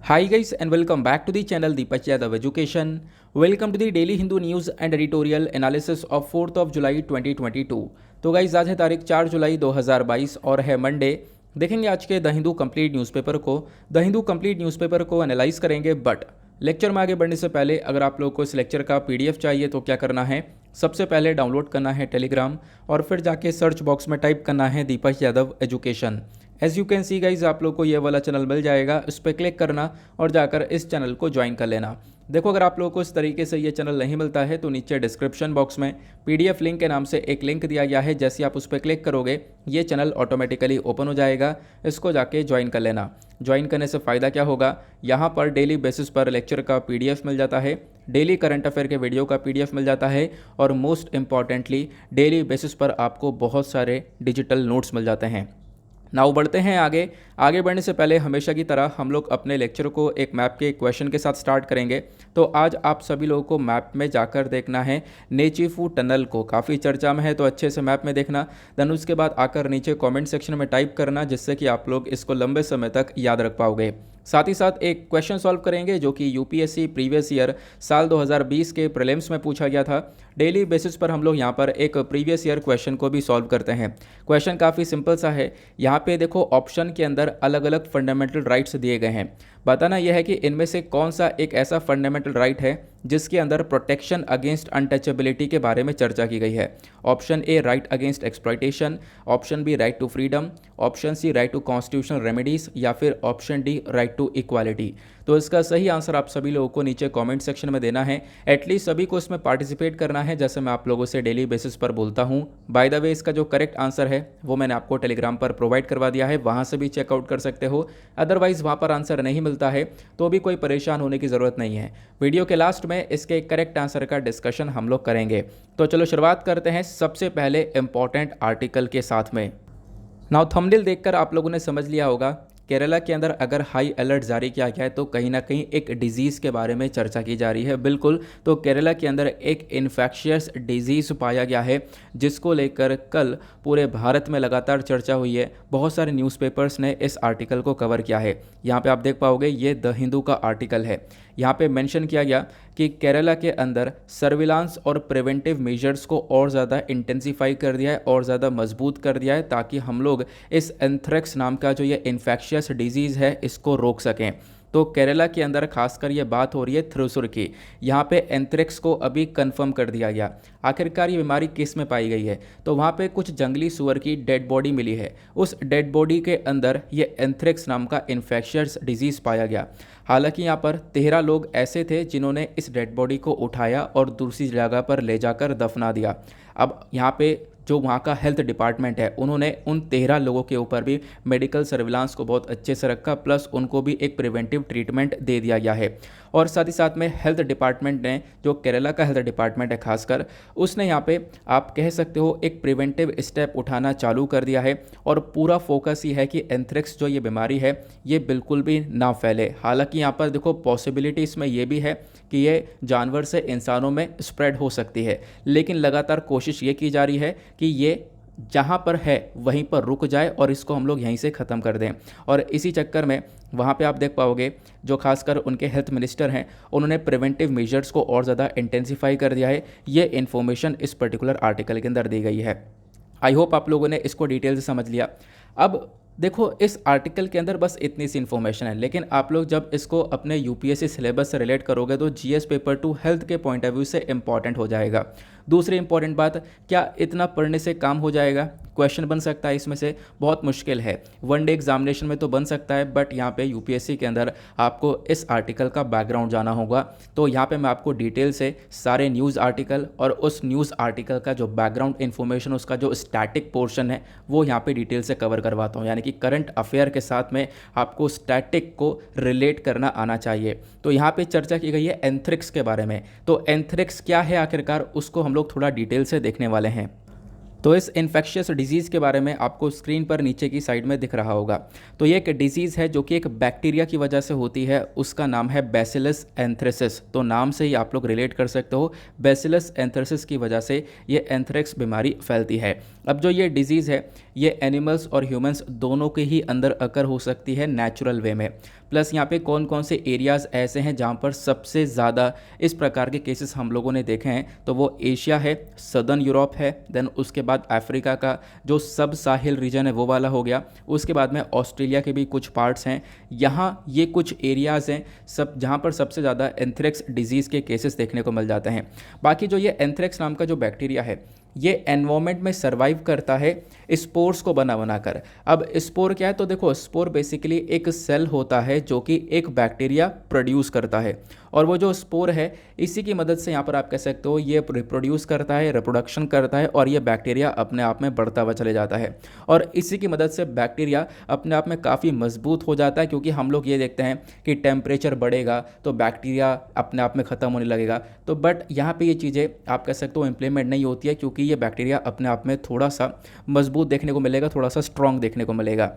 Hi guys and welcome back to the channel Deepak Yadav Education. Welcome to the daily Hindu news and editorial analysis of 4th of July 2022. तो guys आज है तारीख 4 जुलाई 2022 और है Monday. देखेंगे आज के द हिंदू कंप्लीट न्यूज़पेपर को। द हिंदू कंप्लीट न्यूज़पेपर को एनालाइज करेंगे, बट लेक्चर में आगे बढ़ने से पहले अगर आप लोगों को इस लेक्चर का पीडीएफ चाहिए तो क्या करना है, सबसे पहले डाउनलोड करना है टेलीग्राम और फिर जाके सर्च बॉक्स में टाइप करना है Deepak Yadav education. As you can see guys आप लोग को ये वाला चैनल मिल जाएगा, इस पर क्लिक करना और जाकर इस चैनल को ज्वाइन कर लेना। देखो अगर आप लोगों को इस तरीके से ये चैनल नहीं मिलता है तो नीचे डिस्क्रिप्शन बॉक्स में पीडीएफ लिंक के नाम से एक लिंक दिया गया है। जैसे आप उस पर क्लिक करोगे ये चैनल ऑटोमेटिकली ओपन हो जाएगा, इसको जाके ज्वाइन कर लेना। ज्वाइन करने से फ़ायदा क्या होगा, यहाँ पर डेली बेसिस पर लेक्चर का पीडीएफ मिल जाता है, डेली करंट अफेयर के वीडियो का पीडीएफ मिल जाता है और मोस्ट इम्पॉर्टेंटली डेली बेसिस पर आपको बहुत सारे डिजिटल नोट्स मिल जाते हैं। नाउ बढ़ते हैं आगे बढ़ने से पहले हमेशा की तरह हम लोग अपने लेक्चर को एक मैप के क्वेश्चन के साथ स्टार्ट करेंगे। तो आज आप सभी लोगों को मैप में जाकर देखना है नेचीफू टनल को, काफ़ी चर्चा में है तो अच्छे से मैप में देखना। देन उसके बाद आकर नीचे कमेंट सेक्शन में टाइप करना, जिससे कि आप लोग इसको लंबे समय तक याद रख पाओगे। साथ ही साथ एक क्वेश्चन सॉल्व करेंगे जो कि यूपीएससी प्रीवियस ईयर साल 2020 के प्रीलिम्स में पूछा गया था। डेली बेसिस पर हम लोग यहाँ पर एक प्रीवियस ईयर क्वेश्चन को भी सॉल्व करते हैं। क्वेश्चन काफ़ी सिंपल सा है। यहाँ पे देखो ऑप्शन के अंदर अलग अलग फंडामेंटल राइट्स दिए गए हैं। बताना यह है कि इनमें से कौन सा एक ऐसा फंडामेंटल राइट है जिसके अंदर प्रोटेक्शन अगेंस्ट अनटचेबिलिटी के बारे में चर्चा की गई है। Option A right against exploitation, option B right to freedom, option C right to constitutional remedies या फिर option D right to equality. तो इसका सही आंसर आप सभी लोगों को नीचे कमेंट सेक्शन में देना है। एटलीस्ट सभी को इसमें पार्टिसिपेट करना है, जैसे मैं आप लोगों से डेली बेसिस पर बोलता हूँ। बाय द वे इसका जो करेक्ट आंसर है वो मैंने आपको टेलीग्राम पर प्रोवाइड करवा दिया है, वहाँ से भी चेकआउट कर सकते हो। अदरवाइज वहाँ पर आंसर नहीं मिलता है तो भी कोई परेशान होने की ज़रूरत नहीं है। वीडियो के लास्ट में इसके करेक्ट आंसर का डिस्कशन हम लोग करेंगे। तो चलो शुरुआत करते हैं सबसे पहले इंपॉर्टेंट आर्टिकल के साथ में। नाउ थंबनेल देखकर आप लोगों ने समझ लिया होगा केरला के अंदर अगर हाई अलर्ट जारी किया गया है तो कहीं ना कहीं एक डिजीज़ के बारे में चर्चा की जा रही है। बिल्कुल, तो केरला के अंदर एक इन्फेक्शियस डिजीज़ पाया गया है जिसको लेकर कल पूरे भारत में लगातार चर्चा हुई है। बहुत सारे न्यूज़पेपर्स ने इस आर्टिकल को कवर किया है। यहाँ पे आप देख पाओगे ये द हिंदू का आर्टिकल है। यहाँ पे मेंशन किया गया कि केरला के अंदर सर्विलांस और प्रिवेंटिव मेजर्स को और ज़्यादा इंटेंसीफाई कर दिया है और ज़्यादा मजबूत कर दिया है ताकि हम लोग इस एंथ्रेक्स नाम का जो ये इन्फेक्शियस डिजीज़ है इसको रोक सकें। तो केरला के अंदर खासकर ये बात हो रही है थ्रिसुर की। यहाँ पे एंथ्रेक्स को अभी कंफर्म कर दिया गया। आखिरकार ये बीमारी किस में पाई गई है, तो वहाँ पे कुछ जंगली सुअर की डेड बॉडी मिली है। उस डेड बॉडी के अंदर ये एंथ्रेक्स नाम का इन्फेक्शियस डिजीज़ पाया गया। हालांकि यहाँ पर 13 लोग ऐसे थे जिन्होंने इस डेड बॉडी को उठाया और दूसरी जगह पर ले जाकर दफना दिया। अब यहाँ पे जो वहाँ का हेल्थ डिपार्टमेंट है उन्होंने उन 13 लोगों के ऊपर भी मेडिकल सर्विलांस को बहुत अच्छे से रखा, प्लस उनको भी एक प्रिवेंटिव ट्रीटमेंट दे दिया गया है। और साथ ही साथ में हेल्थ डिपार्टमेंट ने, जो केरला का हेल्थ डिपार्टमेंट है खासकर, उसने यहाँ पे आप कह सकते हो एक प्रिवेंटिव स्टेप उठाना चालू कर दिया है। और पूरा फोकस ये है कि एंथ्रेक्स जो ये बीमारी है ये बिल्कुल भी ना फैले। हालांकि यहाँ पर देखो पॉसिबिलिटी इसमें ये भी है कि ये जानवर से इंसानों में स्प्रेड हो सकती है, लेकिन लगातार कोशिश ये की जा रही है कि ये जहाँ पर है वहीं पर रुक जाए और इसको हम लोग यहीं से ख़त्म कर दें। और इसी चक्कर में वहाँ पे आप देख पाओगे जो खासकर उनके हेल्थ मिनिस्टर हैं उन्होंने प्रिवेंटिव मेजर्स को और ज़्यादा इंटेंसीफाई कर दिया है। ये इन्फॉर्मेशन इस पर्टिकुलर आर्टिकल के अंदर दी गई है। आई होप आप लोगों ने इसको डिटेल से समझ लिया। अब देखो इस आर्टिकल के अंदर बस इतनी सी इन्फॉर्मेशन है, लेकिन आप लोग जब इसको अपने यूपीएससी सिलेबस से रिलेट करोगे तो जीएस पेपर 2 हेल्थ के पॉइंट ऑफ व्यू से इंपॉर्टेंट हो जाएगा। दूसरी इंपॉर्टेंट बात, क्या इतना पढ़ने से काम हो जाएगा? क्वेश्चन बन सकता है इसमें से, बहुत मुश्किल है। वन डे एग्जामिनेशन में तो बन सकता है, बट यहाँ पे यूपीएससी के अंदर आपको इस आर्टिकल का बैकग्राउंड जाना होगा। तो यहाँ पे मैं आपको डिटेल से सारे न्यूज़ आर्टिकल और उस न्यूज़ आर्टिकल का जो बैकग्राउंड इन्फॉर्मेशन, उसका जो स्टैटिक पोर्शन है वो यहाँ पे डिटेल से कवर करवाता हूँ। यानी कि करंट अफेयर के साथ में आपको स्टैटिक को रिलेट करना आना चाहिए। तो यहाँ पे चर्चा की गई है एंथ्रेक्स के बारे में। तो एंथ्रेक्स क्या है आखिरकार, उसको हम लोग थोड़ा डिटेल से देखने वाले हैं। तो इस इन्फेक्शियस डिजीज़ के बारे में आपको स्क्रीन पर नीचे की साइड में दिख रहा होगा। तो ये एक डिजीज़ है जो कि एक बैक्टीरिया की वजह से होती है, उसका नाम है बैसिलस एंथ्रेसिस। तो नाम से ही आप लोग रिलेट कर सकते हो, बैसिलस एंथ्रेसिस की वजह से ये एंथ्रेक्स बीमारी फैलती है। अब जो ये डिजीज़ है ये एनिमल्स और ह्यूमंस दोनों के ही अंदर अकर हो सकती है नेचुरल वे में। प्लस यहाँ पे कौन कौन से एरियाज़ ऐसे हैं जहाँ पर सबसे ज़्यादा इस प्रकार के केसेस हम लोगों ने देखे हैं, तो वो एशिया है, सदर्न यूरोप है, देन उसके बाद अफ्रीका का जो सब साहिल रीजन है वो वाला हो गया, उसके बाद में ऑस्ट्रेलिया के भी कुछ पार्ट्स हैं। यहाँ ये कुछ एरियाज़ हैं सब जहाँ पर सबसे ज़्यादा एंथ्रेक्स डिजीज़ के केसेस देखने को मिल जाते हैं। बाकी जो ये एंथ्रेक्स नाम का जो बैक्टीरिया है ये एनवायरनमेंट में सर्वाइव करता है स्पोर्स को बना बना कर। अब स्पोर क्या है, तो देखो स्पोर बेसिकली एक सेल होता है जो कि एक बैक्टीरिया प्रोड्यूस करता है, और वो जो स्पोर है इसी की मदद से यहाँ पर आप कह सकते हो ये रिप्रोड्यूस करता है, रिप्रोडक्शन करता है, और ये बैक्टीरिया अपने आप में बढ़ता हुआ चले जाता है। और इसी की मदद से बैक्टीरिया अपने आप में काफ़ी मजबूत हो जाता है, क्योंकि हम लोग ये देखते हैं कि टेम्परेचर बढ़ेगा तो बैक्टीरिया अपने आप में ख़त्म होने लगेगा। तो बट यहाँ पे ये चीज़ें आप कह सकते हो इम्प्लीमेंट नहीं होती है, क्योंकि ये बैक्टीरिया अपने आप में थोड़ा सा मजबूत देखने को मिलेगा, थोड़ा सा स्ट्रॉन्ग देखने को मिलेगा।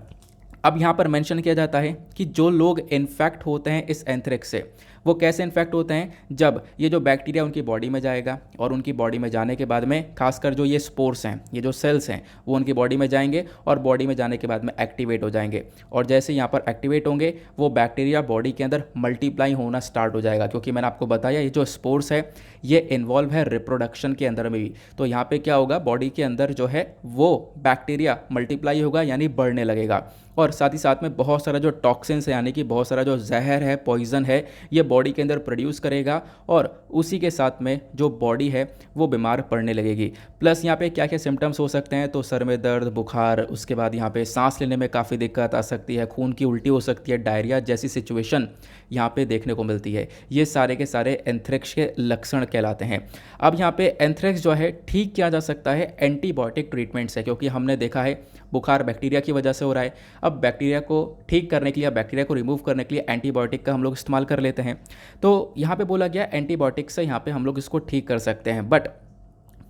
अब यहाँ पर मेंशन किया जाता है कि जो लोग इन्फेक्ट होते हैं इस एंथ्रेक्स से वो कैसे इन्फेक्ट होते हैं, जब ये जो बैक्टीरिया उनकी बॉडी में जाएगा और उनकी बॉडी में जाने के बाद में खासकर जो ये स्पोर्स हैं, ये जो सेल्स हैं वो उनकी बॉडी में जाएंगे और बॉडी में जाने के बाद में एक्टिवेट हो जाएंगे, और जैसे यहाँ पर एक्टिवेट होंगे वो बैक्टीरिया बॉडी के अंदर मल्टीप्लाई होना स्टार्ट हो जाएगा, क्योंकि मैंने आपको बताया ये जो स्पोर्स है ये इन्वॉल्व है रिप्रोडक्शन के अंदर में भी। तो यहाँ पे क्या होगा, बॉडी के अंदर जो है वो बैक्टीरिया मल्टीप्लाई होगा यानी बढ़ने लगेगा, और साथ ही साथ में बहुत सारा जो टॉक्सिन्स है यानी कि बहुत सारा जो जहर है, पॉइजन है, ये बॉडी के अंदर प्रोड्यूस करेगा, और उसी के साथ में जो बॉडी है वो बीमार पड़ने लगेगी। प्लस यहाँ पे क्या क्या सिम्टम्स हो सकते हैं, तो सर में दर्द, बुखार, उसके बाद यहाँ पे सांस लेने में काफ़ी दिक्कत आ सकती है, खून की उल्टी हो सकती है, डायरिया जैसी सिचुएशन यहाँ पे देखने को मिलती है। ये सारे के सारे एंथ्रेक्स के लक्षण कहलाते हैं। अब यहाँ पे एंथ्रेक्स जो है ठीक किया जा सकता है एंटीबायोटिक ट्रीटमेंट से, क्योंकि हमने देखा है बुखार बैक्टीरिया की वजह से हो रहा है। अब बैक्टीरिया को ठीक करने के लिए, बैक्टीरिया को रिमूव करने के लिए एंटीबायोटिक का हम लोग इस्तेमाल कर लेते हैं। तो यहाँ पे बोला गया एंटीबायोटिक से यहाँ पे हम लोग इसको ठीक कर सकते हैं, बट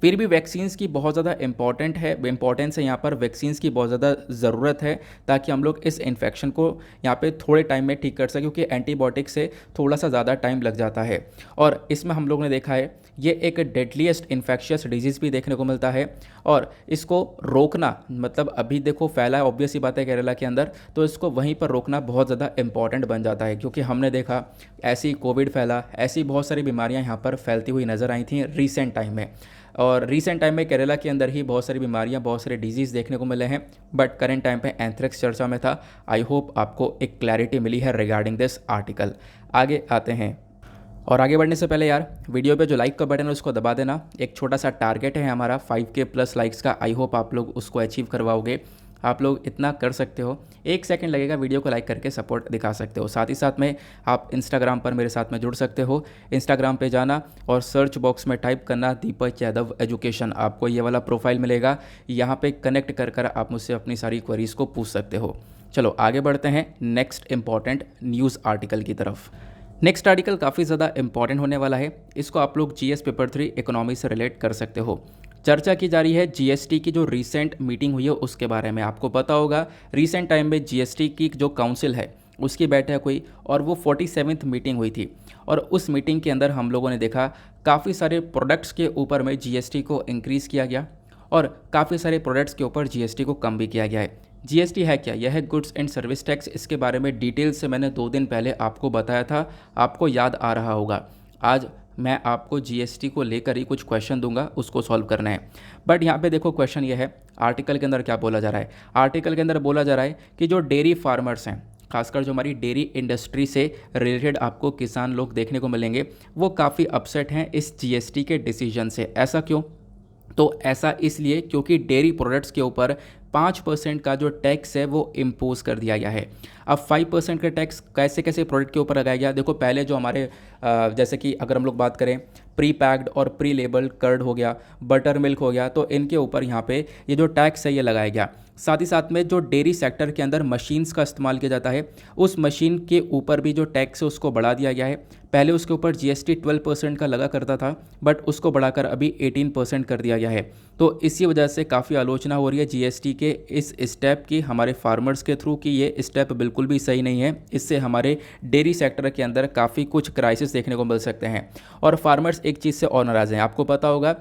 फिर भी वैक्सीन्स की बहुत ज़्यादा इंपॉर्टेंस है, यहाँ पर वैक्सीन्स की बहुत ज़्यादा ज़रूरत है, ताकि हम लोग इस इन्फेक्शन को यहाँ पे थोड़े टाइम में ठीक कर सकें, क्योंकि एंटीबायोटिक से थोड़ा सा ज़्यादा टाइम लग जाता है। और इसमें हम लोग ने देखा है ये एक डेडलीस्ट इन्फेक्शियस डिजीज़ भी देखने को मिलता है, और इसको रोकना मतलब अभी देखो फैला है ऑब्वियस ही बात है केरला के अंदर, तो इसको वहीं पर रोकना बहुत ज़्यादा इंपॉर्टेंट बन जाता है, क्योंकि हमने देखा ऐसी कोविड फैला, ऐसी बहुत सारी बीमारियाँ यहाँ पर फैलती हुई नज़र आई थी रिसेंट टाइम में, और रिसेंट टाइम में केरला के अंदर ही बहुत सारी बीमारियां, बहुत सारे डिजीज़ देखने को मिले हैं, बट करेंट टाइम पे एंथ्रेक्स चर्चा में था। आई होप आपको एक क्लैरिटी मिली है रिगार्डिंग दिस आर्टिकल। आगे आते हैं, और आगे बढ़ने से पहले यार वीडियो पे जो लाइक का बटन है उसको दबा देना। एक छोटा सा टारगेट है हमारा 5K प्लस लाइक्स का, आई होप आप लोग उसको अचीव करवाओगे। आप लोग इतना कर सकते हो, 1 सेकंड लगेगा, वीडियो को लाइक करके सपोर्ट दिखा सकते हो। साथ ही साथ में आप इंस्टाग्राम पर मेरे साथ में जुड़ सकते हो। इंस्टाग्राम पे जाना और सर्च बॉक्स में टाइप करना दीपक यादव एजुकेशन, आपको ये वाला प्रोफाइल मिलेगा। यहाँ पे कनेक्ट कर कर आप मुझसे अपनी सारी क्वेरीज़ को पूछ सकते हो। चलो आगे बढ़ते हैं नेक्स्ट इंपॉर्टेंट न्यूज़ आर्टिकल की तरफ। नेक्स्ट आर्टिकल काफ़ी ज़्यादा इंपॉर्टेंट होने वाला है, इसको आप लोग GS पेपर 3 इकोनॉमी से रिलेट कर सकते हो। चर्चा की जा रही है GST की जो रीसेंट मीटिंग हुई है उसके बारे में। आपको पता होगा रीसेंट टाइम में GST की जो काउंसिल है उसकी बैठक हुई, और वो 47th मीटिंग हुई थी, और उस मीटिंग के अंदर हम लोगों ने देखा काफ़ी सारे प्रोडक्ट्स के ऊपर में GST को इंक्रीज़ किया गया, और काफ़ी सारे प्रोडक्ट्स के ऊपर GST को कम भी किया गया है। GST है क्या? यह है गुड्स एंड सर्विस टैक्स। इसके बारे में डिटेल से मैंने 2 दिन पहले आपको बताया था, आपको याद आ रहा होगा। आज मैं आपको GST को लेकर ही कुछ क्वेश्चन दूंगा, उसको सॉल्व करना है। बट यहाँ पे देखो क्वेश्चन ये है, आर्टिकल के अंदर क्या बोला जा रहा है। आर्टिकल के अंदर बोला जा रहा है कि जो डेयरी फार्मर्स हैं, खासकर जो हमारी डेयरी इंडस्ट्री से रिलेटेड आपको किसान लोग देखने को मिलेंगे, वो काफ़ी अपसेट हैं इस GST के डिसीजन से। ऐसा क्यों? तो ऐसा इसलिए क्योंकि डेयरी प्रोडक्ट्स के ऊपर 5% का जो टैक्स है वो इम्पोज कर दिया गया है। अब 5% का टैक्स कैसे कैसे प्रोडक्ट के ऊपर लगाया गया? देखो पहले जो हमारे जैसे कि अगर हम लोग बात करें प्री पैक्ड और प्री लेबल्ड कर्ड हो गया, बटर मिल्क हो गया, तो इनके ऊपर यहाँ पे ये जो टैक्स है ये लगाया गया। साथ ही साथ में जो डेयरी सेक्टर के अंदर मशीन्स का इस्तेमाल किया जाता है, उस मशीन के ऊपर भी जो टैक्स है उसको बढ़ा दिया गया है। पहले उसके ऊपर GST 12% का लगा करता था, बट उसको बढ़ाकर अभी 18% कर दिया गया है। तो इसी वजह से काफ़ी आलोचना हो रही है GST के इस स्टेप की हमारे फार्मर्स के थ्रू कि ये स्टेप बिल्कुल भी सही नहीं है। इससे हमारे डेयरी सेक्टर के अंदर काफ़ी कुछ क्राइसिस देखने को मिल सकते हैं, और फार्मर्स एक चीज़ से और नाराज़ हैं। आपको पता होगा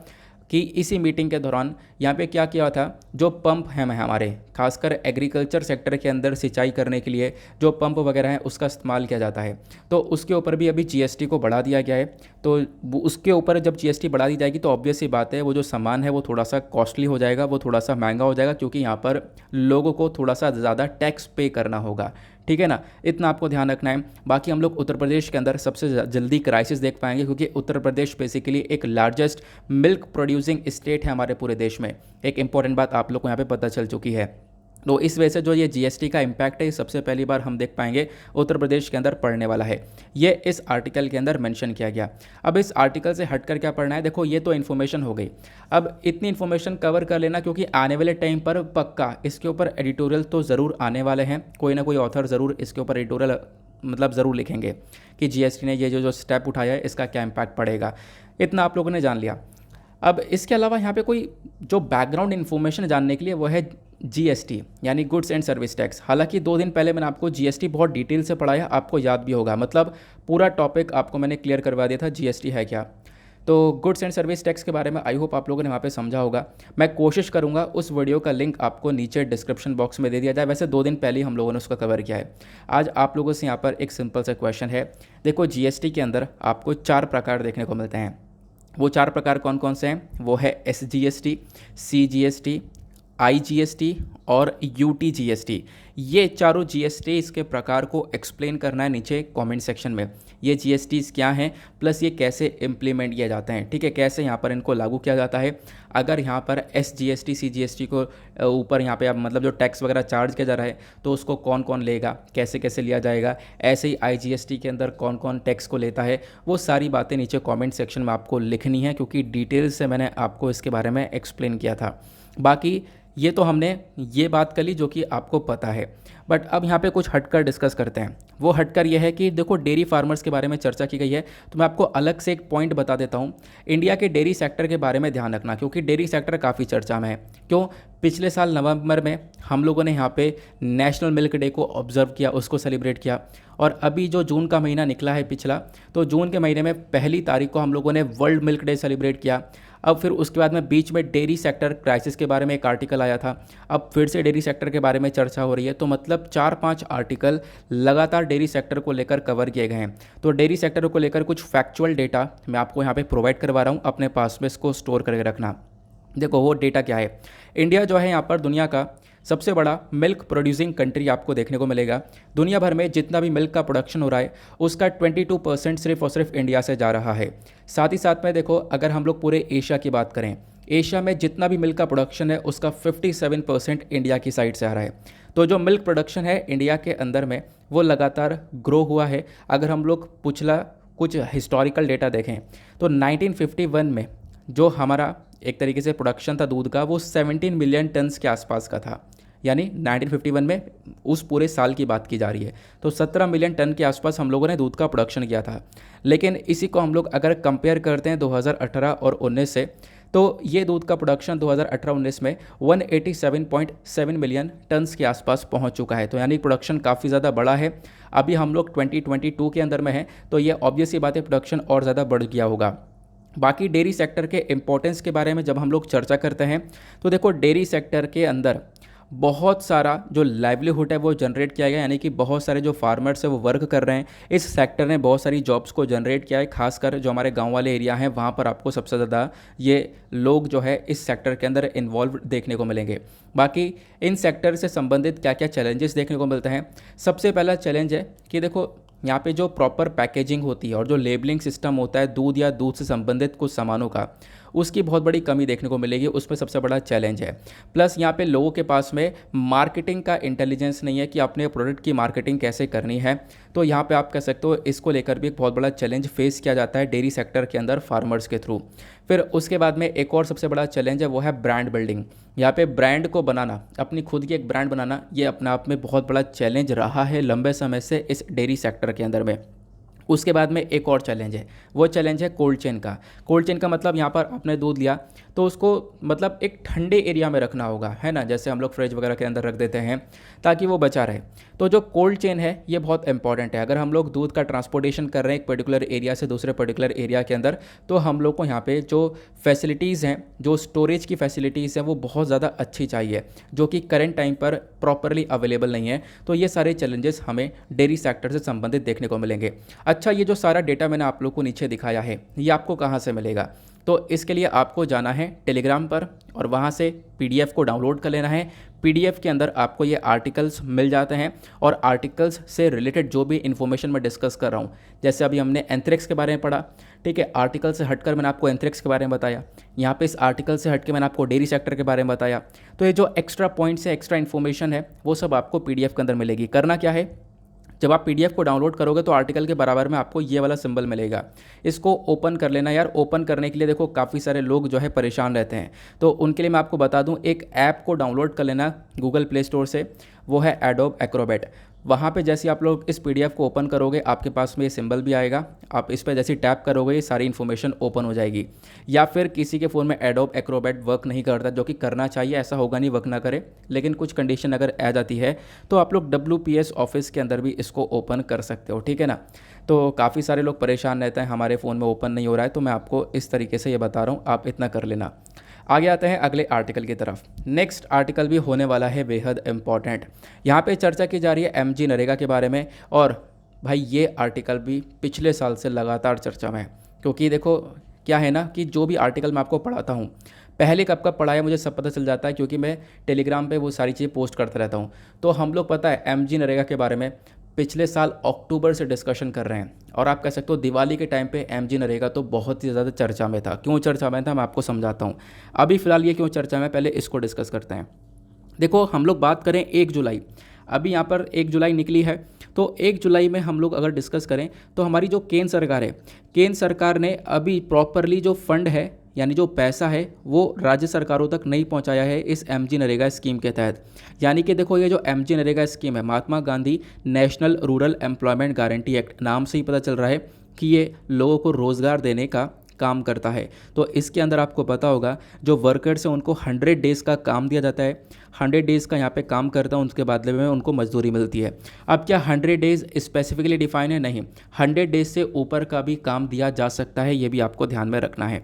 कि इसी मीटिंग के दौरान यहाँ पे क्या किया था, जो पंप हैं हमारे, खासकर एग्रीकल्चर सेक्टर के अंदर सिंचाई करने के लिए जो पंप वगैरह हैं उसका इस्तेमाल किया जाता है, तो उसके ऊपर भी अभी जीएसटी को बढ़ा दिया गया है। तो उसके ऊपर जब जीएसटी बढ़ा दी जाएगी तो ऑब्वियस सी बात है वो जो सामान है वो थोड़ा सा कॉस्टली हो जाएगा, वो थोड़ा सा महंगा हो जाएगा, क्योंकि यहाँ पर लोगों को थोड़ा सा ज़्यादा टैक्स पे करना होगा। ठीक है ना, इतना आपको ध्यान रखना है। बाकी हम लोग उत्तर प्रदेश के अंदर सबसे जल्दी क्राइसिस देख पाएंगे, क्योंकि उत्तर प्रदेश बेसिकली एक लार्जेस्ट मिल्क प्रोड्यूसिंग स्टेट है हमारे पूरे देश में। एक इंपॉर्टेंट बात आप लोग को यहाँ पे पता चल चुकी है। तो इस वजह से जो ये जीएसटी का इम्पैक्ट है ये सबसे पहली बार हम देख पाएंगे उत्तर प्रदेश के अंदर पड़ने वाला है। ये इस आर्टिकल के अंदर मेंशन किया गया। अब इस आर्टिकल से हटकर क्या पढ़ना है, देखो ये तो इन्फॉर्मेशन हो गई। अब इतनी इन्फॉर्मेशन कवर कर लेना, क्योंकि आने वाले टाइम पर पक्का इसके ऊपर एडिटोरियल तो ज़रूर आने वाले हैं, कोई ना कोई ऑथर ज़रूर इसके ऊपर एडिटोरियल मतलब ज़रूर लिखेंगे कि जीएसटी ने ये जो स्टेप उठाया है इसका क्या इम्पैक्ट पड़ेगा। इतना आप लोगों ने जान लिया। अब इसके अलावा यहाँ पे कोई जो बैकग्राउंड इन्फॉर्मेशन जानने के लिए वो है जीएसटी, यानी गुड्स एंड सर्विस टैक्स। हालांकि 2 दिन पहले मैंने आपको जीएसटी बहुत डिटेल से पढ़ाया, आपको याद भी होगा, मतलब पूरा टॉपिक आपको मैंने क्लियर करवा दिया था जीएसटी है क्या। तो गुड्स एंड सर्विस टैक्स के बारे में आई होप आप लोगों ने वहाँ पे समझा होगा। मैं कोशिश करूँगा उस वीडियो का लिंक आपको नीचे डिस्क्रिप्शन बॉक्स में दे दिया जाए। वैसे 2 दिन पहले ही हम लोगों ने उसका कवर किया है। आज आप लोगों से यहाँ पर एक सिंपल सा क्वेश्चन है। देखो जीएसटी के अंदर आपको 4 प्रकार देखने को मिलते हैं। वो 4 प्रकार कौन कौन से हैं, वो है एसजीएसटी, सीजीएसटी, आईजीएसटी और यूटीजीएसटी। ये चारों जीएसटी इसके प्रकार को एक्सप्लेन करना है नीचे कमेंट सेक्शन में। ये जीएसटीज़ क्या हैं, प्लस ये कैसे इम्प्लीमेंट किए जाते हैं, ठीक है, कैसे यहाँ पर इनको लागू किया जाता है। अगर यहाँ पर एसजीएसटी सीजीएसटी को ऊपर यहाँ पे आप मतलब जो टैक्स वगैरह चार्ज किया जा रहा है तो उसको कौन कौन लेगा, कैसे कैसे लिया जाएगा। ऐसे ही आईजीएसटी के अंदर कौन कौन टैक्स को लेता है, वो सारी बातें नीचे कमेंट सेक्शन में आपको लिखनी है, क्योंकि डिटेल से मैंने आपको इसके बारे में एक्सप्लेन किया था। बाकी ये तो हमने ये बात कर ली जो कि आपको पता है, बट अब यहाँ पे कुछ हटकर डिस्कस करते हैं। वो हटकर यह है कि देखो डेयरी फार्मर्स के बारे में चर्चा की गई है, तो मैं आपको अलग से एक पॉइंट बता देता हूँ। इंडिया के डेयरी सेक्टर के बारे में ध्यान रखना, क्योंकि डेयरी सेक्टर काफ़ी चर्चा में है। क्यों, पिछले साल नवंबर में हम लोगों ने यहाँ पे नेशनल मिल्क डे को ऑब्जर्व किया, उसको सेलिब्रेट किया, और अभी जो जून का महीना निकला है पिछला, तो जून के महीने में 1 तारीख को हम लोगों ने वर्ल्ड मिल्क डे सेलिब्रेट किया। अब फिर उसके बाद में बीच में डेयरी सेक्टर क्राइसिस के बारे में एक आर्टिकल आया था, अब फिर से डेयरी सेक्टर के बारे में चर्चा हो रही है। तो मतलब 4-5 आर्टिकल लगातार डेयरी सेक्टर को लेकर कवर किए गए हैं। तो डेयरी सेक्टर को लेकर कुछ फैक्चुअल डेटा मैं आपको यहाँ पे प्रोवाइड करवा रहा हूँ, अपने पास में इसको स्टोर करके रखना। देखो वो डेटा क्या है, इंडिया जो है यहाँ पर दुनिया का सबसे बड़ा मिल्क प्रोड्यूसिंग कंट्री आपको देखने को मिलेगा। दुनिया भर में जितना भी मिल्क का प्रोडक्शन हो रहा है उसका 22% सिर्फ और सिर्फ इंडिया से जा रहा है। साथ ही साथ में देखो अगर हम लोग पूरे एशिया की बात करें, एशिया में जितना भी मिल्क का प्रोडक्शन है उसका 57% इंडिया की साइड से आ रहा है। तो जो मिल्क प्रोडक्शन है इंडिया के अंदर में वो लगातार ग्रो हुआ है। अगर हम लोग पिछला कुछ हिस्टोरिकल डेटा देखें तो 1951 में जो हमारा एक तरीके से प्रोडक्शन था दूध का, वो 17 मिलियन टन्स के आसपास का था। यानी 1951 में उस पूरे साल की बात की जा रही है, तो 17 मिलियन टन के आसपास हम लोगों ने दूध का प्रोडक्शन किया था। लेकिन इसी को हम लोग अगर कंपेयर करते हैं 2018 और 19 से, तो ये दूध का प्रोडक्शन 2018-19 में 187.7 मिलियन टन्स के आसपास पहुंच चुका है। तो यानी प्रोडक्शन काफ़ी ज़्यादा बड़ा है। अभी हम लोग 2022 के अंदर में हैं, तो ये ऑब्वियस ही बात है प्रोडक्शन और ज़्यादा बढ़ गया होगा। बाकी डेयरी सेक्टर के इंपॉर्टेंस के बारे में जब हम लोग चर्चा करते हैं तो देखो डेयरी सेक्टर के अंदर बहुत सारा जो लाइवलीहुड है वो जनरेट किया गया, यानी कि बहुत सारे जो फार्मर्स है वो वर्क कर रहे हैं। इस सेक्टर ने बहुत सारी जॉब्स को जनरेट किया है, खासकर जो हमारे गांव वाले एरिया हैं वहाँ पर आपको सबसे ज़्यादा ये लोग जो है इस सेक्टर के अंदर इन्वॉल्व देखने को मिलेंगे। बाकी इन सेक्टर से संबंधित क्या क्या चैलेंजेस देखने को मिलते हैं, सबसे पहला चैलेंज है कि देखो यहाँ पे जो प्रॉपर पैकेजिंग होती है और जो लेबलिंग सिस्टम होता है दूध या दूध से संबंधित कुछ सामानों का, उसकी बहुत बड़ी कमी देखने को मिलेगी, उसमें सबसे बड़ा चैलेंज है। प्लस यहाँ पे लोगों के पास में मार्केटिंग का इंटेलिजेंस नहीं है कि अपने प्रोडक्ट की मार्केटिंग कैसे करनी है। तो यहाँ पे आप कह सकते हो इसको लेकर भी एक बहुत बड़ा चैलेंज फेस किया जाता है डेयरी सेक्टर के अंदर फार्मर्स के थ्रू। फिर उसके बाद में एक और सबसे बड़ा चैलेंज है, वो है ब्रांड बिल्डिंग। यहाँ पे ब्रांड को बनाना, अपनी खुद की एक ब्रांड बनाना, ये अपने आप में बहुत बड़ा चैलेंज रहा है लंबे समय से इस डेयरी सेक्टर के अंदर में। उसके बाद में एक और चैलेंज है, वो चैलेंज है कोल्ड चेन का। कोल्ड चेन का मतलब यहाँ पर आपने दूध लिया तो उसको मतलब एक ठंडे एरिया में रखना होगा, है ना, जैसे हम लोग फ्रिज वगैरह के अंदर रख देते हैं ताकि वो बचा रहे। तो जो कोल्ड चेन है ये बहुत इंपॉर्टेंट है। अगर हम लोग दूध का ट्रांसपोर्टेशन कर रहे हैं एक पर्टिकुलर एरिया से दूसरे पर्टिकुलर एरिया के अंदर, तो हम लोग को यहाँ पे जो फैसिलिटीज़ हैं, जो स्टोरेज की फैसिलिटीज़ हैं, वो बहुत ज़्यादा अच्छी चाहिए, जो कि करंट टाइम पर प्रॉपरली अवेलेबल नहीं है। तो ये सारे चैलेंजेस हमें डेयरी सेक्टर से संबंधित देखने को मिलेंगे। अच्छा, ये जो सारा डेटा मैंने आप लोग को नीचे दिखाया है, ये आपको कहाँ से मिलेगा? तो इसके लिए आपको जाना है टेलीग्राम पर और वहाँ से पीडीएफ को डाउनलोड कर लेना है। पीडीएफ के अंदर आपको ये आर्टिकल्स मिल जाते हैं और आर्टिकल्स से रिलेटेड जो भी इन्फॉर्मेशन मैं डिस्कस कर रहा हूँ, जैसे अभी हमने एंथ्रेक्स के बारे में पढ़ा, ठीक है, आर्टिकल से हटकर मैंने आपको एंथ्रेक्स के बारे में बताया। यहाँ पे इस आर्टिकल से हटकर मैंने आपको डेयरी सेक्टर के बारे में बताया। तो ये जो एक्स्ट्रा पॉइंट्स है, एक्स्ट्रा इन्फॉर्मेशन है, वो सब आपको पीडीएफ के अंदर मिलेगी। करना क्या है, जब आप पीडीएफ को डाउनलोड करोगे तो आर्टिकल के बराबर में आपको ये वाला सिंबल मिलेगा, इसको ओपन कर लेना यार। ओपन करने के लिए देखो काफ़ी सारे लोग जो है परेशान रहते हैं, तो उनके लिए मैं आपको बता दूं, एक ऐप को डाउनलोड कर लेना गूगल प्ले स्टोर से, वो है एडोब एक्रोबैट। वहाँ पे जैसे आप लोग इस पीडीएफ को ओपन करोगे आपके पास में ये सिंबल भी आएगा, आप इस पर जैसे टैप करोगे ये सारी इन्फॉर्मेशन ओपन हो जाएगी। या फिर किसी के फ़ोन में एडोब एक्रोबैट वर्क नहीं करता, जो कि करना चाहिए, ऐसा होगा नहीं वर्क ना करे, लेकिन कुछ कंडीशन अगर आ जाती है तो आप लोग WPS ऑफिस के अंदर भी इसको ओपन कर सकते हो, ठीक है ना। तो काफ़ी सारे लोग परेशान रहते हैं हमारे फ़ोन में ओपन नहीं हो रहा है, तो मैं आपको इस तरीके से ये बता रहा हूँ, आप इतना कर लेना। आगे आते हैं अगले आर्टिकल की तरफ। नेक्स्ट आर्टिकल भी होने वाला है बेहद इम्पॉर्टेंट। यहाँ पे चर्चा की जा रही है MG नरेगा के बारे में, और भाई ये आर्टिकल भी पिछले साल से लगातार चर्चा में है। क्योंकि देखो क्या है ना कि जो भी आर्टिकल मैं आपको पढ़ाता हूँ, पहले कब कब पढ़ाया मुझे सब पता चल जाता है, क्योंकि मैं टेलीग्राम पे वो सारी चीज़ें पोस्ट करता रहता हूँ। तो हम लोग पता है MG नरेगा के बारे में पिछले साल अक्टूबर से डिस्कशन कर रहे हैं, और आप कह सकते हो दिवाली के टाइम पे MG नरेगा तो बहुत ही ज़्यादा चर्चा में था। क्यों चर्चा में था मैं आपको समझाता हूँ। अभी फ़िलहाल ये क्यों चर्चा में, पहले इसको डिस्कस करते हैं। देखो हम लोग बात करें 1 जुलाई, अभी यहाँ पर 1 जुलाई निकली है, तो 1 जुलाई में हम लोग अगर डिस्कस करें तो हमारी जो केंद्र सरकार है, केंद्र सरकार ने अभी प्रॉपरली जो फंड है, यानी जो पैसा है, वो राज्य सरकारों तक नहीं पहुंचाया है इस MG नरेगा स्कीम के तहत। यानी कि देखो ये जो MG नरेगा स्कीम है, Mahatma Gandhi National Rural Employment Guarantee Act, नाम से ही पता चल रहा है कि ये लोगों को रोज़गार देने का काम करता है। तो इसके अंदर आपको पता होगा जो वर्कर्स हैं उनको 100 डेज़ का काम दिया जाता है, 100 डेज़ का यहाँ पे काम करता है, उसके बदले में उनको मजदूरी मिलती है। अब क्या 100 डेज़ स्पेसिफिकली डिफाइन है? नहीं, 100 डेज़ से ऊपर का भी काम दिया जा सकता है, ये भी आपको ध्यान में रखना है,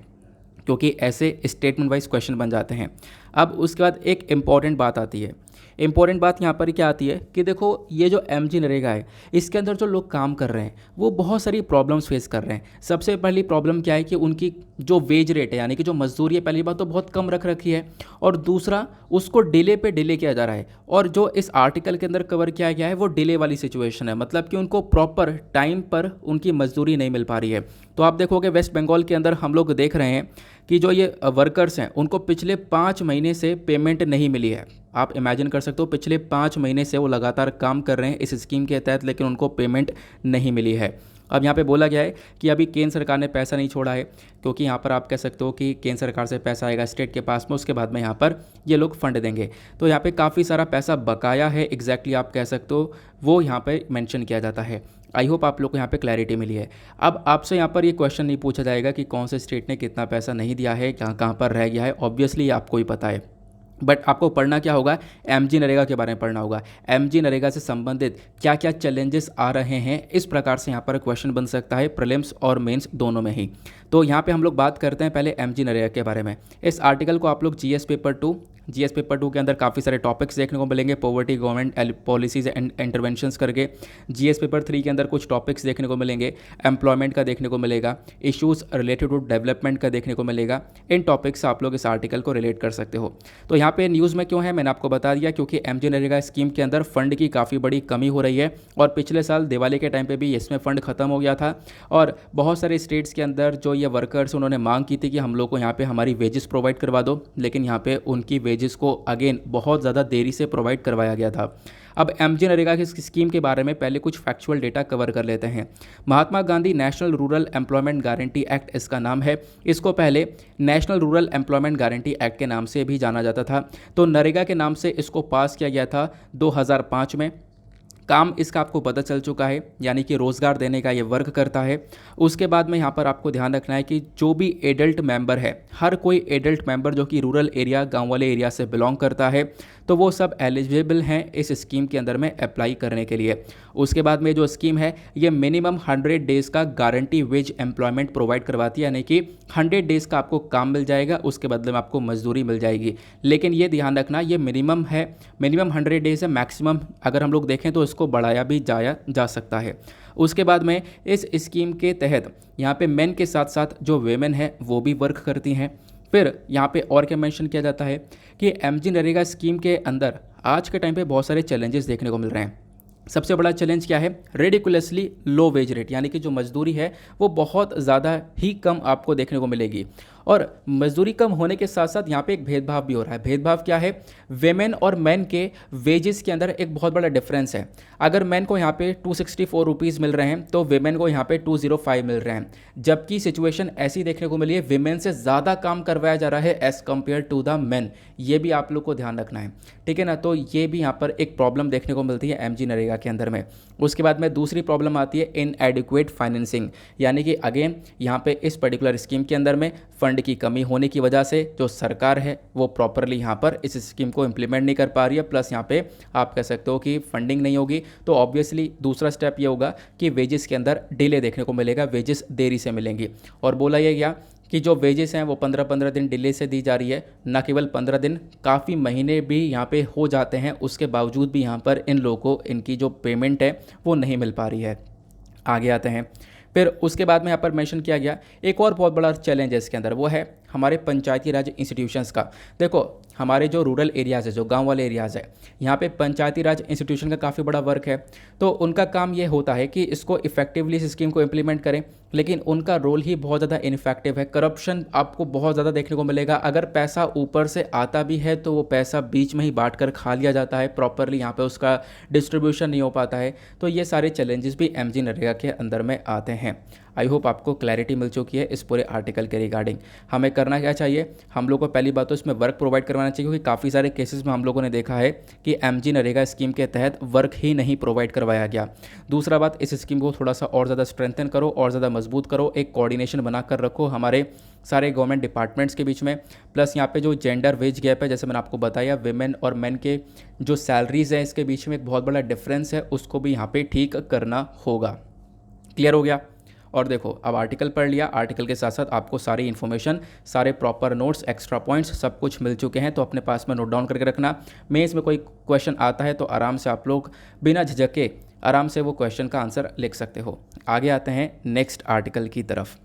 क्योंकि ऐसे स्टेटमेंट वाइज क्वेश्चन बन जाते हैं। अब उसके बाद एक इम्पॉर्टेंट बात आती है। इम्पॉर्टेंट बात यहाँ पर क्या आती है कि देखो ये जो MG नरेगा है, इसके अंदर जो लोग काम कर रहे हैं वो बहुत सारी प्रॉब्लम्स फेस कर रहे हैं। सबसे पहली प्रॉब्लम क्या है कि उनकी जो वेज रेट है, यानी कि जो मजदूरी है, पहली बात तो बहुत कम रख रखी है, और दूसरा उसको डिले पे डिले किया जा रहा है। और जो इस आर्टिकल के अंदर कवर किया गया है वो डिले वाली सिचुएशन है, मतलब कि उनको प्रॉपर टाइम पर उनकी मजदूरी नहीं मिल पा रही है। तो आप देखोगे वेस्ट बंगाल के अंदर हम लोग देख रहे हैं कि जो ये वर्कर्स हैं उनको पिछले 5 महीने से पेमेंट नहीं मिली है। आप इमेजिन कर सकते हो, पिछले 5 महीने से वो लगातार काम कर रहे हैं इस स्कीम के तहत, लेकिन उनको पेमेंट नहीं मिली है। अब यहाँ पे बोला गया है कि अभी केंद्र सरकार ने पैसा नहीं छोड़ा है, क्योंकि यहाँ पर आप कह सकते हो कि केंद्र सरकार से पैसा आएगा स्टेट के पास में, उसके बाद में यहाँ पर ये लोग फंड देंगे। तो यहाँ पे काफ़ी सारा पैसा बकाया है, एग्जैक्टली आप कह सकते हो, वो यहाँ पे मेंशन किया जाता है। आई होप आप लोग को यहाँ पे क्लैरिटी मिली है। अब आपसे यहाँ पर ये क्वेश्चन नहीं पूछा जाएगा कि कौन से स्टेट ने कितना पैसा नहीं दिया है, कहाँ कहाँ पर रह गया है, ऑब्वियसली आपको ही पता है। बट आपको पढ़ना क्या होगा, MG नरेगा के बारे में पढ़ना होगा। MG नरेगा से संबंधित क्या क्या चैलेंजेस आ रहे हैं, इस प्रकार से यहाँ पर क्वेश्चन बन सकता है प्रीलिम्स और मेंस दोनों में ही। तो यहाँ पे हम लोग बात करते हैं पहले MG नरेगा के बारे में। इस आर्टिकल को आप लोग GS पेपर 2 के अंदर काफ़ी सारे टॉपिक्स देखने को मिलेंगे, poverty, government policies and interventions करके। GS पेपर 3 के अंदर कुछ टॉपिक्स देखने को मिलेंगे, एम्प्लॉयमेंट का देखने को मिलेगा, इश्यूज़ रिलेटेड टू डेवलपमेंट का देखने को मिलेगा। इन टॉपिक्स से आप लोग इस आर्टिकल को रिलेट कर सकते हो। तो यहाँ पे न्यूज़ में क्यों है मैंने आपको बता दिया, क्योंकि MG नरेगा स्कीम के अंदर फंड की काफ़ी बड़ी कमी हो रही है, और पिछले साल दिवाली के टाइम पे भी इसमें फ़ंड ख़त्म हो गया था, और बहुत सारे स्टेट्स के अंदर जो ये वर्कर्स उन्होंने मांग की थी कि हम लोग को यहाँ पे हमारी वेजेस प्रोवाइड करवा दो, लेकिन यहाँ पे उनकी वेजेस को अगेन बहुत ज़्यादा देरी से प्रोवाइड करवाया गया था। अब MG नरेगा की स्कीम के बारे में पहले कुछ फैक्चुअल डेटा कवर कर लेते हैं। Mahatma Gandhi National Rural Employment Guarantee Act इसका नाम है। इसको पहले National Rural Employment Guarantee Act के नाम से भी जाना जाता था। तो नरेगा के नाम से इसको पास किया गया था 2005 में। काम इसका आपको पता चल चुका है, यानी कि रोज़गार देने का ये वर्क करता है। उसके बाद में यहाँ पर आपको ध्यान रखना है कि जो भी एडल्ट मेंबर है, हर कोई एडल्ट मेंबर जो कि रूरल एरिया, गांव वाले एरिया से बिलोंग करता है, तो वो सब एलिजिबल हैं इस स्कीम के अंदर में अप्लाई करने के लिए। उसके बाद में जो स्कीम है ये मिनिमम 100 डेज़ का गारंटी वेज एम्प्लॉयमेंट प्रोवाइड करवाती है, यानी कि 100 डेज़ का आपको काम मिल जाएगा, उसके बदले में आपको मजदूरी मिल जाएगी। लेकिन ये ध्यान रखना, ये मिनिमम है, मिनिमम 100 डेज़ है। मैक्सिमम अगर हम लोग देखें तो इसको बढ़ाया भी जाया जा सकता है। उसके बाद में इस स्कीम के तहत यहाँ पे मेन के साथ साथ जो वेमेन है वो भी वर्क करती हैं। फिर यहाँ पे और क्या मेंशन किया जाता है कि एमजी नरेगा स्कीम के अंदर आज के टाइम पे बहुत सारे चैलेंजेस देखने को मिल रहे हैं। सबसे बड़ा चैलेंज क्या है? रेडिकुलसली लो वेज रेट, यानी कि जो मजदूरी है वो बहुत ज़्यादा ही कम आपको देखने को मिलेगी। और मजदूरी कम होने के साथ साथ यहाँ पे एक भेदभाव भी हो रहा है। भेदभाव क्या है? वेमेन और मैन के वेजेस के अंदर एक बहुत बड़ा डिफरेंस है। अगर मैन को यहाँ पे 264 रुपीज़ मिल रहे हैं तो वेमेन को यहाँ पे 205 मिल रहे हैं, जबकि सिचुएशन ऐसी देखने को मिली है वेमेन से ज़्यादा काम करवाया जा रहा है as compare to the man. ये भी आप लोग को ध्यान रखना है, ठीक है ना। तो ये भी यहाँ पर एक प्रॉब्लम देखने को मिलती है एमजी नरेगा के अंदर में। उसके बाद में दूसरी प्रॉब्लम आती है इनएडिक्वेट फाइनेंसिंग, यानी कि अगेन यहाँ पे इस पर्टिकुलर स्कीम के अंदर में फंड की कमी होने की वजह से जो सरकार है वो प्रॉपरली यहाँ पर इस स्कीम को इम्प्लीमेंट नहीं कर पा रही है। प्लस यहाँ पे आप कह सकते हो कि फंडिंग नहीं होगी, तो ऑब्वियसली दूसरा स्टेप ये होगा कि वेजेस के अंदर डिले देखने को मिलेगा, वेजेस देरी से मिलेंगी। और बोला ये गया कि जो वेजेस हैं वो 15-15 दिन डिले से दी जा रही है, ना केवल 15 दिन, काफ़ी महीने भी यहाँ पे हो जाते हैं। उसके बावजूद भी यहाँ पर इन लोगों को इनकी जो पेमेंट है वो नहीं मिल पा रही है। आगे आते हैं। फिर उसके बाद में यहाँ पर मेंशन किया गया एक और बहुत बड़ा चैलेंज है इसके अंदर, वो है हमारे पंचायती राज इंस्टीट्यूशंस का। देखो हमारे जो रूरल एरियाज़ है, जो गांव वाले एरियाज़ है, यहाँ पे पंचायती राज इंस्टीट्यूशन का काफ़ी बड़ा वर्क है। तो उनका काम ये होता है कि इसको इफेक्टिवली इस स्कीम को इम्प्लीमेंट करें, लेकिन उनका रोल ही बहुत ज़्यादा इनफेक्टिव है। करप्शन आपको बहुत ज़्यादा देखने को मिलेगा। अगर पैसा ऊपर से आता भी है तो वो पैसा बीच में ही बांट कर खा लिया जाता है, प्रॉपरली यहाँ पे उसका डिस्ट्रीब्यूशन नहीं हो पाता है। तो ये सारे चैलेंजेस भी एमजी नरेगा के अंदर में आते हैं। आई होप आपको क्लैरिटी मिल चुकी है इस पूरे आर्टिकल के रिगार्डिंग। हमें करना क्या चाहिए? हम लोग को पहली बात तो इसमें वर्क प्रोवाइड करवाना चाहिए, क्योंकि काफ़ी सारे केसेस में हम लोगों ने देखा है कि एमजी नरेगा स्कीम के तहत वर्क ही नहीं प्रोवाइड करवाया गया। दूसरा बात, इस स्कीम को थोड़ा सा और ज़्यादा स्ट्रेंथन करो और ज़्यादा मजबूत करो, एक कोऑर्डिनेशन बनाकर रखो हमारे सारे गवर्नमेंट डिपार्टमेंट्स के बीच में। प्लस यहाँ पे जो जेंडर वेज गैप है, जैसे मैंने आपको बताया, वेमेन और मेन के जो सैलरीज़ हैं इसके बीच में एक बहुत बड़ा डिफरेंस है, उसको भी यहाँ पे ठीक करना होगा। क्लियर हो गया? और देखो अब आर्टिकल पढ़ लिया, आर्टिकल के साथ साथ आपको सारी इन्फॉर्मेशन, सारे प्रॉपर नोट्स, एक्स्ट्रा पॉइंट्स सब कुछ मिल चुके हैं, तो अपने पास में नोट डाउन करके रखना। मेंस में कोई क्वेश्चन आता है तो आराम से आप लोग बिना झिझके आराम से वो क्वेश्चन का आंसर लिख सकते हो। आगे आते हैं नेक्स्ट आर्टिकल की तरफ।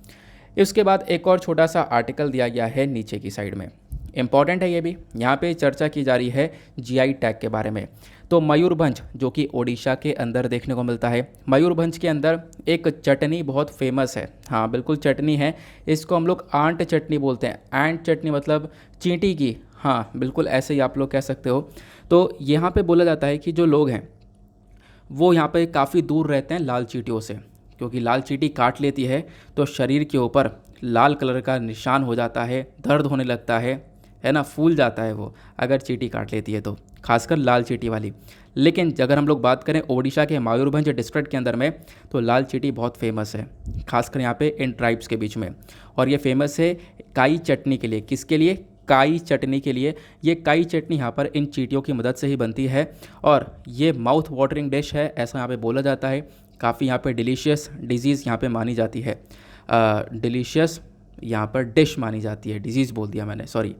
इसके बाद एक और छोटा सा आर्टिकल दिया गया है नीचे की साइड में, इंपॉर्टेंट है ये भी। यहाँ पे चर्चा की जा रही है जीआई टैग के बारे में। तो मयूरभंज जो कि ओडिशा के अंदर देखने को मिलता है, मयूरभंज के अंदर एक चटनी बहुत फेमस है। हाँ बिल्कुल चटनी है, इसको हम लोग आंट चटनी बोलते हैं। आंट चटनी मतलब चींटी की, हाँ बिल्कुल ऐसे ही आप लोग कह सकते हो। तो यहाँ पे बोला जाता है कि जो लोग हैं वो यहाँ पे काफ़ी दूर रहते हैं लाल चींटियों से, क्योंकि लाल चींटी काट लेती है तो शरीर के ऊपर लाल कलर का निशान हो जाता है, दर्द होने लगता है ना, फूल जाता है वो अगर चींटी काट लेती है तो, खासकर लाल चींटी वाली। लेकिन अगर हम लोग बात करें ओडिशा के मयूरभंज डिस्ट्रिक्ट के अंदर में, तो लाल चींटी बहुत फेमस है, खासकर यहाँ पे इन ट्राइब्स के बीच में। और ये फेमस है काई चटनी के लिए। किसके लिए? काई चटनी के लिए। ये काई चटनी यहाँ पर इन चींटियों की मदद से ही बनती है और ये माउथ वाटरिंग डिश है, ऐसा यहाँ पे बोला जाता है। काफ़ी यहाँ पे डिलीशियस डिजीज़ यहाँ पे मानी जाती है, डिलीशियस यहाँ पर डिश मानी जाती है, डिजीज़ बोल दिया मैंने, सॉरी।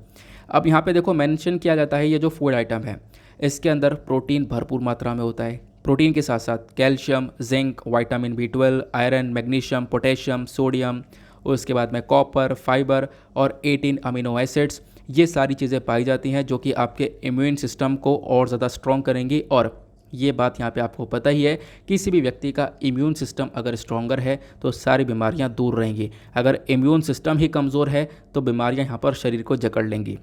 अब यहाँ पे देखो मेंशन किया जाता है ये जो फूड आइटम है इसके अंदर प्रोटीन भरपूर मात्रा में होता है। प्रोटीन के साथ साथ calcium, zinc, vitamin B12, iron, magnesium, potassium, sodium, उसके बाद में कॉपर, फाइबर और 18 अमीनो एसिड्स, ये सारी चीज़ें पाई जाती हैं जो कि आपके इम्यून सिस्टम को और ज़्यादा स्ट्रॉन्ग करेंगी। और ये बात यहाँ पे आपको पता ही है, किसी भी व्यक्ति का इम्यून सिस्टम अगर स्ट्रॉन्गर है तो सारी बीमारियाँ दूर रहेंगी। अगर इम्यून सिस्टम ही कमज़ोर है तो बीमारियाँ यहाँ पर शरीर को जकड़ लेंगी।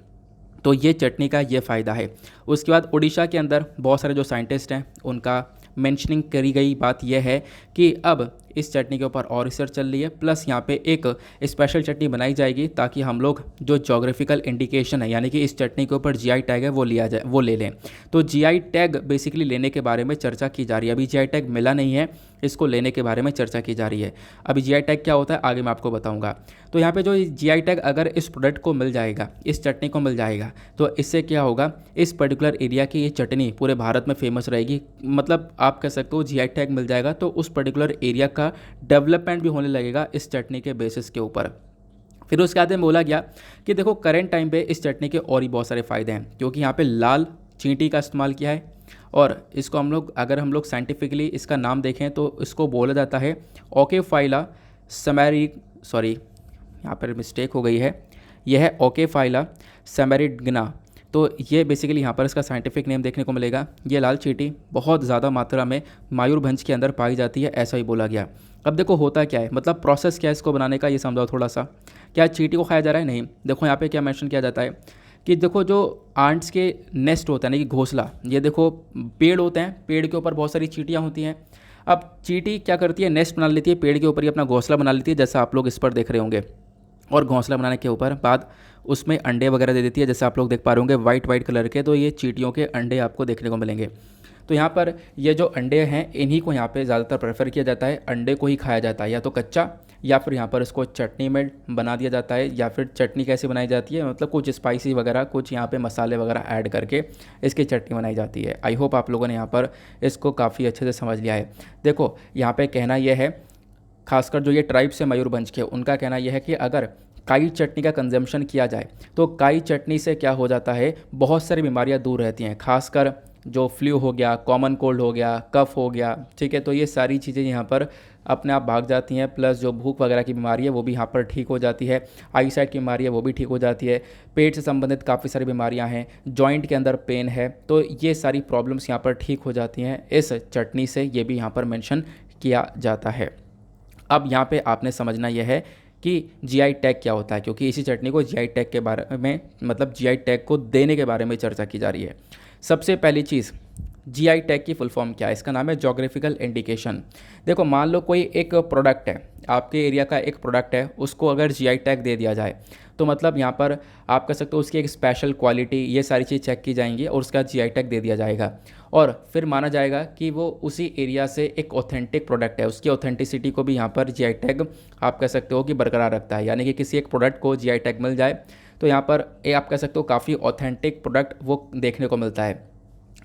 तो ये चटनी का ये फ़ायदा है। उसके बाद उड़ीसा के अंदर बहुत सारे जो साइंटिस्ट हैं उनका मेंशनिंग करी गई बात यह है कि अब इस चटनी के ऊपर और रिसर्च चल रही है, प्लस यहाँ पे एक स्पेशल चटनी बनाई जाएगी ताकि हम लोग जो जोग्राफिकल इंडिकेशन है यानी कि इस चटनी के ऊपर जीआई टैग है वो ले लें। तो जीआई टैग बेसिकली लेने के बारे में चर्चा की जा रही है। अभी जीआई टैग मिला नहीं है, इसको लेने के बारे में चर्चा की जा रही है। अभी जीआई टैग क्या होता है आगे मैं आपको बताऊंगा। तो यहाँ पे जो जीआई टैग अगर इस प्रोडक्ट को मिल जाएगा, इस चटनी को मिल जाएगा, तो इससे क्या होगा, इस पर्टिकुलर एरिया की ये चटनी पूरे भारत में फेमस रहेगी। मतलब आप कह सकते हो जीआई टैग मिल जाएगा तो उस पर्टिकुलर एरिया का डेवलपमेंट भी होने लगेगा इस चटनी के बेसिस के ऊपर। फिर उसके बाद में बोला गया कि देखो करेंट टाइम पे इस चटनी के और ही बहुत सारे फ़ायदे हैं, क्योंकि यहाँ पे लाल चींटी का इस्तेमाल किया है और इसको अगर हम लोग साइंटिफिकली इसका नाम देखें तो इसको बोला जाता है ओकेफाइला सेमेरी, सॉरी यहाँ पर मिस्टेक हो गई है, यह है ओकेफाइला सेमेरिडगना। तो ये बेसिकली यहाँ पर इसका साइंटिफिक नेम देखने को मिलेगा। ये लाल चींटी बहुत ज़्यादा मात्रा में मयूरभंज के अंदर पाई जाती है, ऐसा ही बोला गया। अब देखो होता क्या है, मतलब प्रोसेस क्या है इसको बनाने का, ये समझाओ थोड़ा सा। क्या चींटी को खाया जा रहा है? नहीं। देखो यहाँ पे क्या मेंशन किया जाता है कि देखो जो आंट्स के नेस्ट होता है ना कि घोंसला, ये देखो पेड़ होते हैं, पेड़ के ऊपर बहुत सारी चींटियाँ होती हैं। अब चींटी क्या करती है, नेस्ट बना लेती है पेड़ के ऊपर ही, अपना घोंसला बना लेती है, जैसा आप लोग इस पर देख रहे होंगे। और घोंसला बनाने के ऊपर बाद उसमें अंडे वगैरह दे देती है, जैसे आप लोग देख पा रहे होंगे वाइट कलर के। तो ये चींटियों के अंडे आपको देखने को मिलेंगे। तो यहाँ पर ये जो अंडे हैं इन्हीं को यहाँ पे ज़्यादातर प्रेफर किया जाता है, अंडे को ही खाया जाता है, या तो कच्चा या फिर यहाँ पर इसको चटनी में बना दिया जाता है। या फिर चटनी कैसे बनाई जाती है, मतलब कुछ स्पाइसी वगैरह, कुछ यहाँ पे मसाले वगैरह ऐड करके इसकी चटनी बनाई जाती है। आई होप आप लोगों ने यहाँ पर इसको काफ़ी अच्छे से समझ लिया है। देखो यहाँ पे कहना यह है, खासकर जो ये ट्राइब्स है मयूरभंज के, उनका कहना यह है कि अगर काई चटनी का कंजम्पशन किया जाए तो काई चटनी से क्या हो जाता है, बहुत सारी बीमारियां दूर रहती हैं, खासकर जो फ्लू हो गया, कॉमन कोल्ड हो गया, कफ हो गया, ठीक है। तो ये सारी चीज़ें यहाँ पर अपने आप भाग जाती हैं। प्लस जो भूख वगैरह की बीमारी है वो भी यहाँ पर ठीक हो जाती है, आई साइट की बीमारी है वो भी ठीक हो जाती है, पेट से संबंधित काफ़ी सारी बीमारियाँ हैं, जॉइंट के अंदर पेन है, तो ये सारी प्रॉब्लम्स यहाँ पर ठीक हो जाती हैं इस चटनी से, ये भी यहाँ पर मेंशन किया जाता है। अब यहाँ पे आपने समझना यह है कि जीआई टैग क्या होता है, क्योंकि इसी चटनी को जीआई टैग के बारे में, मतलब जीआई टैग को देने के बारे में चर्चा की जा रही है। सबसे पहली चीज़, जीआई टैग की फुल फॉर्म क्या है? इसका नाम है जोग्राफिकल इंडिकेशन। देखो मान लो कोई एक प्रोडक्ट है, आपके एरिया का एक प्रोडक्ट है, उसको अगर जीआई टैग दे दिया जाए तो मतलब यहाँ पर आप कह सकते हो उसकी एक स्पेशल क्वालिटी, ये सारी चीज़ चेक की जाएंगी और उसका जीआई टैग दे दिया जाएगा और फिर माना जाएगा कि वो उसी एरिया से एक ऑथेंटिक प्रोडक्ट है। उसकी ऑथेंटिसिटी को भी यहाँ पर जीआई टैग आप कह सकते हो कि बरकरार रखता है। यानी कि किसी एक प्रोडक्ट को जीआई टैग मिल जाए तो यहाँ पर आप कह सकते हो काफ़ी ऑथेंटिक प्रोडक्ट वो देखने को मिलता है।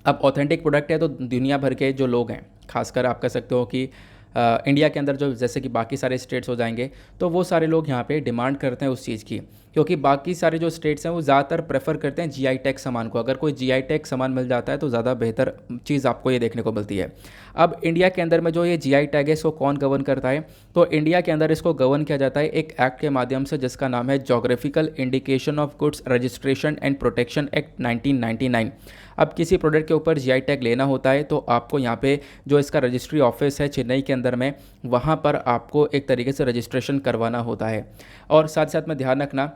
अब ऑथेंटिक प्रोडक्ट है तो दुनिया भर के जो लोग हैं, खासकर आप कह सकते हो कि इंडिया के अंदर जो जैसे कि बाकी सारे स्टेट्स हो जाएंगे, तो वो सारे लोग यहाँ पे डिमांड करते हैं उस चीज़ की, क्योंकि बाकी सारे जो स्टेट्स हैं वो ज़्यादातर प्रेफर करते हैं जीआई टैग सामान को। अगर कोई जीआई टैग सामान मिल जाता है तो ज़्यादा बेहतर चीज़ आपको ये देखने को मिलती है। अब इंडिया के अंदर में जो ये जीआई टैग है इसको कौन गवर्न करता है? तो इंडिया के अंदर इसको गवर्न किया जाता है एक एक्ट के माध्यम से, जिसका नाम है geographical indication of goods registration and protection act 1999। अब किसी प्रोडक्ट के ऊपर जीआई टैग लेना होता है तो आपको यहाँ पे जो इसका रजिस्ट्री ऑफिस है चेन्नई के अंदर में, वहाँ पर आपको एक तरीके से रजिस्ट्रेशन करवाना होता है। और साथ साथ में ध्यान रखना,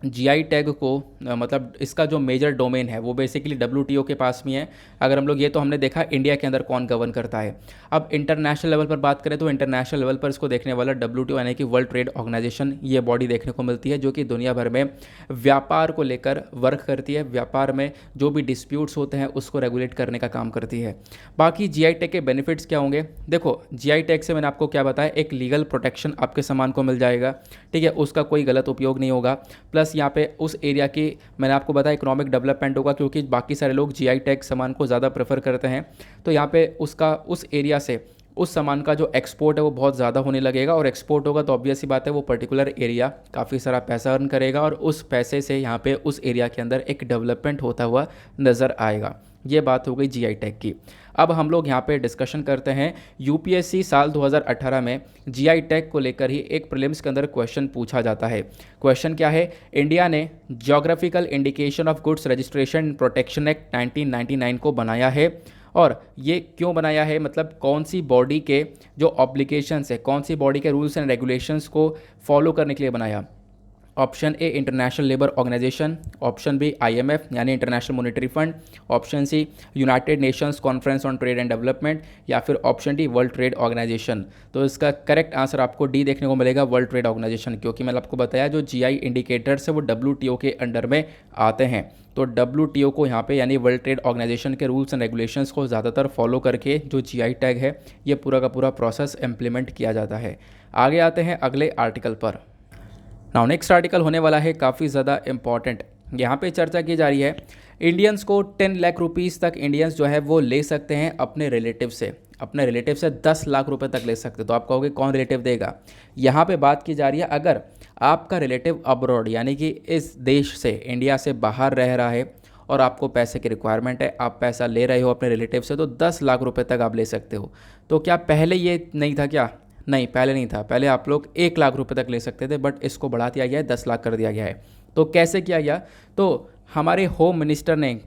जीआई टैग को मतलब इसका जो मेजर डोमेन है वो बेसिकली डब्ल्यूटीओ के पास में है। अगर हम लोग, ये तो हमने देखा इंडिया के अंदर कौन गवर्न करता है। अब इंटरनेशनल लेवल पर बात करें तो इंटरनेशनल लेवल पर इसको देखने वाला डब्ल्यूटीओ यानी कि वर्ल्ड ट्रेड ऑर्गेनाइजेशन, ये बॉडी देखने को मिलती है जो कि दुनिया भर में व्यापार को लेकर वर्क करती है। व्यापार में जो भी डिस्प्यूट्स होते हैं उसको रेगुलेट करने का काम करती है। बाकी जीआई टैग के बेनिफिट्स क्या होंगे? देखो जीआई टैग से मैंने आपको क्या बताया, एक लीगल प्रोटेक्शन आपके सामान को मिल जाएगा, ठीक है, उसका कोई गलत उपयोग नहीं होगा। प्लस यहाँ पे उस एरिया की मैंने आपको बताया इकोनॉमिक डेवलपमेंट होगा, क्योंकि बाकी सारे लोग जीआई टैग सामान को ज़्यादा प्रेफर करते हैं। तो यहाँ पे उसका उस एरिया से उस सामान का जो एक्सपोर्ट है वो बहुत ज़्यादा होने लगेगा, और एक्सपोर्ट होगा तो ऑब्वियस सी बात है वो पर्टिकुलर एरिया काफ़ी सारा पैसा अर्न करेगा और उस पैसे से यहाँ पे उस एरिया के अंदर एक डेवलपमेंट होता हुआ नज़र आएगा। ये बात हो गई जीआई टैग की। अब हम लोग यहाँ पे डिस्कशन करते हैं, यूपीएससी साल 2018 में जीआई टैग को लेकर ही एक प्रीलिम्स के अंदर क्वेश्चन पूछा जाता है। क्वेश्चन क्या है? इंडिया ने geographical indication of goods registration and protection act 1999 को बनाया है, और ये क्यों बनाया है, मतलब कौन सी बॉडी के जो ऑब्लिगेशंस है, कौन सी बॉडी के रूल्स एंड रेगुलेशंस को फॉलो करने के लिए बनाया। Option A International Labour Organization, option B IMF यानी International Monetary Fund, option C United Nations Conference on Trade and Development, या फिर option D World Trade Organization. तो इसका करेक्ट आंसर आपको डी देखने को मिलेगा, वर्ल्ड ट्रेड ऑर्गेनाइजेशन, क्योंकि मैंने आपको बताया जो जीआई इंडिकेटर्स है वो डब्ल्यूटीओ के अंडर में आते हैं। तो डब्ल्यूटीओ को यहाँ पे यानी वर्ल्ड ट्रेड ऑर्गेनाइजेशन के रूल्स एंड रेगुलेशंस को ज़्यादातर फॉलो करके जो जीआई टैग है ये पूरा का पूरा प्रोसेस इम्प्लीमेंट किया जाता है। आगे आते हैं अगले आर्टिकल पर। नाउ नेक्स्ट आर्टिकल होने वाला है काफ़ी ज़्यादा इम्पॉर्टेंट। यहाँ पे चर्चा की जा रही है इंडियंस को 10 लाख रुपीज़ तक इंडियंस जो है वो ले सकते हैं अपने रिलेटिव से, अपने रिलेटिव से 10 लाख रुपए तक ले सकते। तो आप कहोगे कौन रिलेटिव देगा? यहाँ पे बात की जा रही है अगर आपका रिलेटिव अब्रॉड यानी कि इस देश से, इंडिया से बाहर रह रहा है और आपको पैसे की रिक्वायरमेंट है, आप पैसा ले रहे हो अपने रिलेटिव से, तो 10 लाख रुपए तक आप ले सकते हो। तो क्या पहले ये नहीं था क्या? नहीं, पहले नहीं था। पहले आप लोग 1 लाख रुपए तक ले सकते थे, बट इसको बढ़ा दिया गया है, 10 लाख कर दिया गया है। तो कैसे किया गया? तो हमारे होम मिनिस्टर ने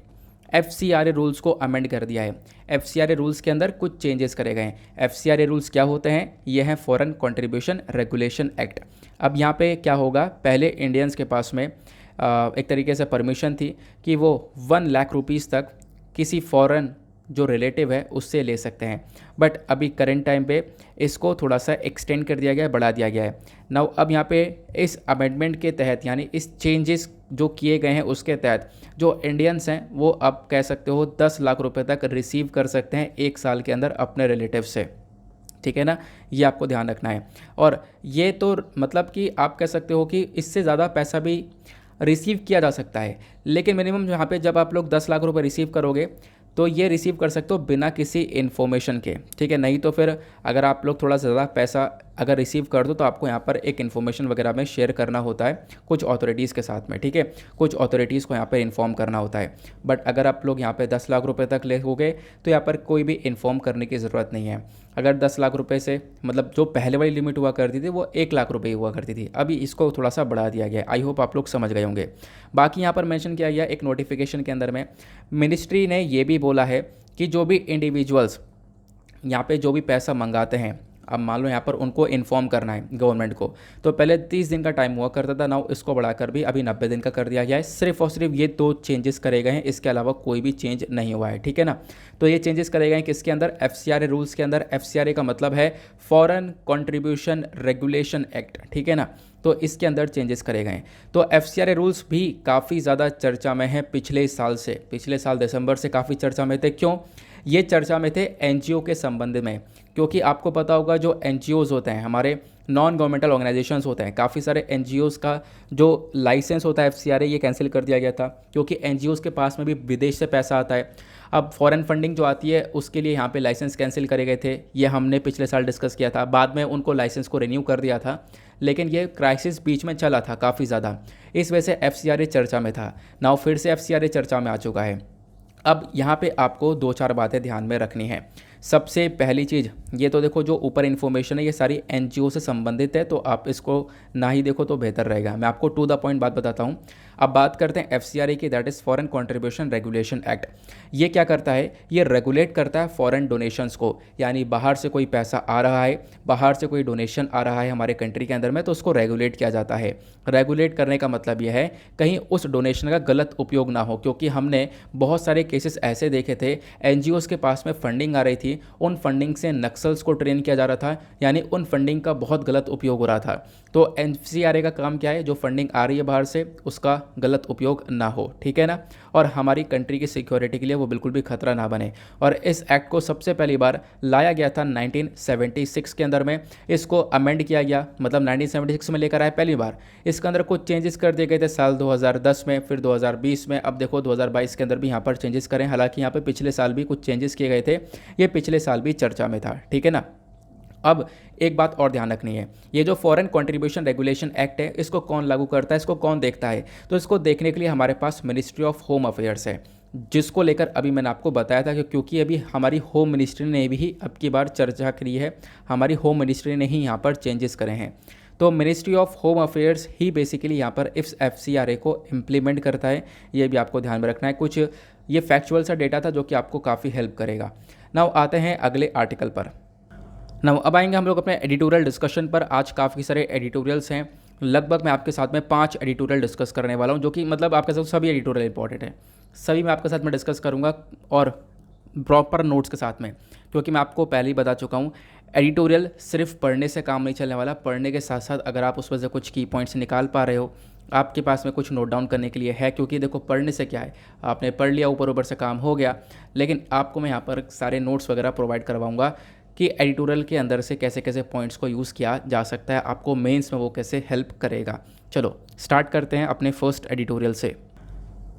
FCRA रूल्स को अमेंड कर दिया है। FCRA रूल्स के अंदर कुछ चेंजेस करे गए हैं। FCRA रूल्स क्या होते हैं? ये हैं फॉरेन कंट्रीब्यूशन रेगुलेशन एक्ट। अब यहाँ पे क्या होगा, पहले इंडियंस के पास में एक तरीके से परमिशन थी कि वो 1 लाख रुपीज़ तक किसी फॉरेन जो रिलेटिव है उससे ले सकते हैं, बट अभी करंट टाइम पे इसको थोड़ा सा एक्सटेंड कर दिया गया है, बढ़ा दिया गया है। नाउ अब यहाँ पे इस अमेंडमेंट के तहत यानी इस चेंजेस जो किए गए हैं उसके तहत जो इंडियंस हैं वो अब कह सकते हो 10 लाख रुपए तक रिसीव कर सकते हैं 1 साल के अंदर अपने रिलेटिव से। ठीक है ना, ये आपको ध्यान रखना है। और ये तो मतलब कि आप कह सकते हो कि इससे ज़्यादा पैसा भी रिसीव किया जा सकता है, लेकिन मिनिमम यहाँ पे जब आप लोग 10 लाख रुपए रिसीव करोगे तो ये रिसीव कर सकते हो बिना किसी इन्फॉर्मेशन के। ठीक है, नहीं तो फिर अगर आप लोग थोड़ा ज़्यादा पैसा अगर रिसीव कर दो तो आपको यहाँ पर एक इन्फॉर्मेशन वगैरह में शेयर करना होता है कुछ अथॉरिटीज़ के साथ में। ठीक है, कुछ अथॉरिटीज़ को यहाँ पर इन्फॉर्म करना होता है। बट अगर आप लोग यहाँ पे 10 लाख रुपए तक ले होगे तो यहाँ पर कोई भी इन्फॉर्म करने की ज़रूरत नहीं है। अगर 10 लाख रुपए से मतलब जो पहले वाली लिमिट हुआ करती थी वो 1 लाख रुपए हुआ करती थी, अभी इसको थोड़ा सा बढ़ा दिया गया है। आई होप आप लोग समझ गए होंगे। बाकी यहाँ पर मेंशन किया गया एक नोटिफिकेशन के अंदर में मिनिस्ट्री ने ये भी बोला है कि जो भी इंडिविजुअल्स यहाँ पे जो भी पैसा मंगाते हैं, अब मान लो यहाँ पर उनको इन्फॉर्म करना है गवर्नमेंट को, तो पहले 30 दिन का टाइम हुआ करता था, नाउ इसको बढ़ाकर भी अभी 90 दिन का कर दिया गया है। सिर्फ और सिर्फ ये 2 चेंजेस करे गए हैं, इसके अलावा कोई भी चेंज नहीं हुआ है। ठीक है ना, तो ये चेंजेस करे गए हैं किसके अंदर? FCRA रूल्स के अंदर। FCRA का मतलब है फॉरेन कंट्रीब्यूशन रेगुलेशन एक्ट। ठीक है ना, तो इसके अंदर चेंजेस करे गए हैं। तो FCRA रूल्स भी काफ़ी ज़्यादा चर्चा में है पिछले साल से, पिछले साल दिसंबर से काफ़ी चर्चा में थे। क्यों ये चर्चा में थे? NGO के संबंध में, क्योंकि आपको पता होगा जो NGOs होते हैं हमारे नॉन गवर्नमेंटल ऑर्गेनाइजेशंस होते हैं, काफ़ी सारे NGOs का जो लाइसेंस होता है FCRA ये कैंसिल कर दिया गया था, क्योंकि NGOs के पास में भी विदेश से पैसा आता है। अब फॉरेन फंडिंग जो आती है उसके लिए यहाँ पे लाइसेंस कैंसिल करे गए थे, ये हमने पिछले साल डिस्कस किया था। बाद में उनको लाइसेंस को रिन्यू कर दिया था, लेकिन ये क्राइसिस बीच में चला था काफ़ी ज़्यादा, इस वजह से FCRA चर्चा में था। नाउ फिर से FCRA चर्चा में आ चुका है। अब यहाँ पे आपको 2-4 बातें ध्यान में रखनी है। सबसे पहली चीज़, ये तो देखो जो ऊपर इन्फॉर्मेशन है ये सारी NGO से संबंधित है, तो आप इसको ना ही देखो तो बेहतर रहेगा। मैं आपको टू द पॉइंट बात बताता हूँ। अब बात करते हैं FCRA की, that is foreign contribution regulation act. ये क्या करता है? ये रेगुलेट करता है फॉरेन डोनेशंस को, यानी बाहर से कोई पैसा आ रहा है, बाहर से कोई डोनेशन आ रहा है हमारे कंट्री के अंदर में, तो उसको रेगुलेट किया जाता है। रेगुलेट करने का मतलब ये है कहीं उस डोनेशन का गलत उपयोग ना हो, क्योंकि हमने बहुत सारे केसेस ऐसे देखे थे NGOs के पास में फंडिंग आ रही थी, उन फंडिंग से नक्सल्स को ट्रेन किया जा रहा था, यानी उन फंडिंग का बहुत गलत उपयोग हो रहा था। तो FCRA का काम क्या है? जो फंडिंग आ रही है बाहर से उसका गलत उपयोग ना हो। ठीक है ना, और हमारी कंट्री की सिक्योरिटी के लिए वो बिल्कुल भी खतरा ना बने। और इस एक्ट को सबसे पहली बार लाया गया था 1976 के अंदर में, इसको अमेंड किया गया, मतलब 1976 में लेकर आए पहली बार। इसके अंदर कुछ चेंजेस कर दिए गए थे साल 2010 में, फिर 2020 में, अब देखो 2022 के अंदर भी यहाँ पर चेंजेस करें। हालांकि यहाँ पे पिछले साल भी कुछ चेंजेस किए गए थे, ये पिछले साल भी चर्चा में था। ठीक है ना, अब एक बात और ध्यान रखनी है, ये जो फॉरेन कंट्रीब्यूशन रेगुलेशन एक्ट है इसको कौन लागू करता है, इसको कौन देखता है? तो इसको देखने के लिए हमारे पास मिनिस्ट्री ऑफ होम अफेयर्स है, जिसको लेकर अभी मैंने आपको बताया था कि क्योंकि अभी हमारी होम मिनिस्ट्री ने भी अब की बार चर्चा करी है, हमारी होम मिनिस्ट्री ने ही यहाँ पर चेंजेस करे हैं। तो ministry of home affairs he basically यहाँ पर इस FCRA को इम्प्लीमेंट करता है, ये भी आपको ध्यान में रखना है। कुछ ये फैक्चुअल सा डेटा था जो कि आपको काफ़ी हेल्प करेगा। नाउ आते हैं अगले आर्टिकल पर। नाउ अब आएंगे हम लोग अपने एडिटोरियल डिस्कशन पर। आज काफ़ी सारे एडिटोरियल्स हैं लगभग मैं आपके साथ में 5 एडिटोरियल डिस्कस करने वाला हूँ, जो कि मतलब आपके साथ सभी एडिटोरियल इंपॉर्टेंट है, सभी मैं आपके साथ में डिस्कस करूँगा और प्रॉपर नोट्स के साथ में, क्योंकि मैं आपको पहले ही बता चुका हूँ एडिटोरियल सिर्फ पढ़ने से काम नहीं चलने वाला। पढ़ने के साथ साथ अगर आप उसमें से कुछ की पॉइंट्स निकाल पा रहे हो, आपके पास में कुछ नोट डाउन करने के लिए है, क्योंकि देखो पढ़ने से क्या है, आपने पढ़ लिया, ऊपर ऊपर से काम हो गया, लेकिन आपको मैं यहाँ पर सारे नोट्स वगैरह प्रोवाइड करवाऊँगा कि एडिटोरियल के अंदर से कैसे कैसे पॉइंट्स को यूज़ किया जा सकता है, आपको मेंस में वो कैसे हेल्प करेगा। चलो स्टार्ट करते हैं अपने फर्स्ट एडिटोरियल से।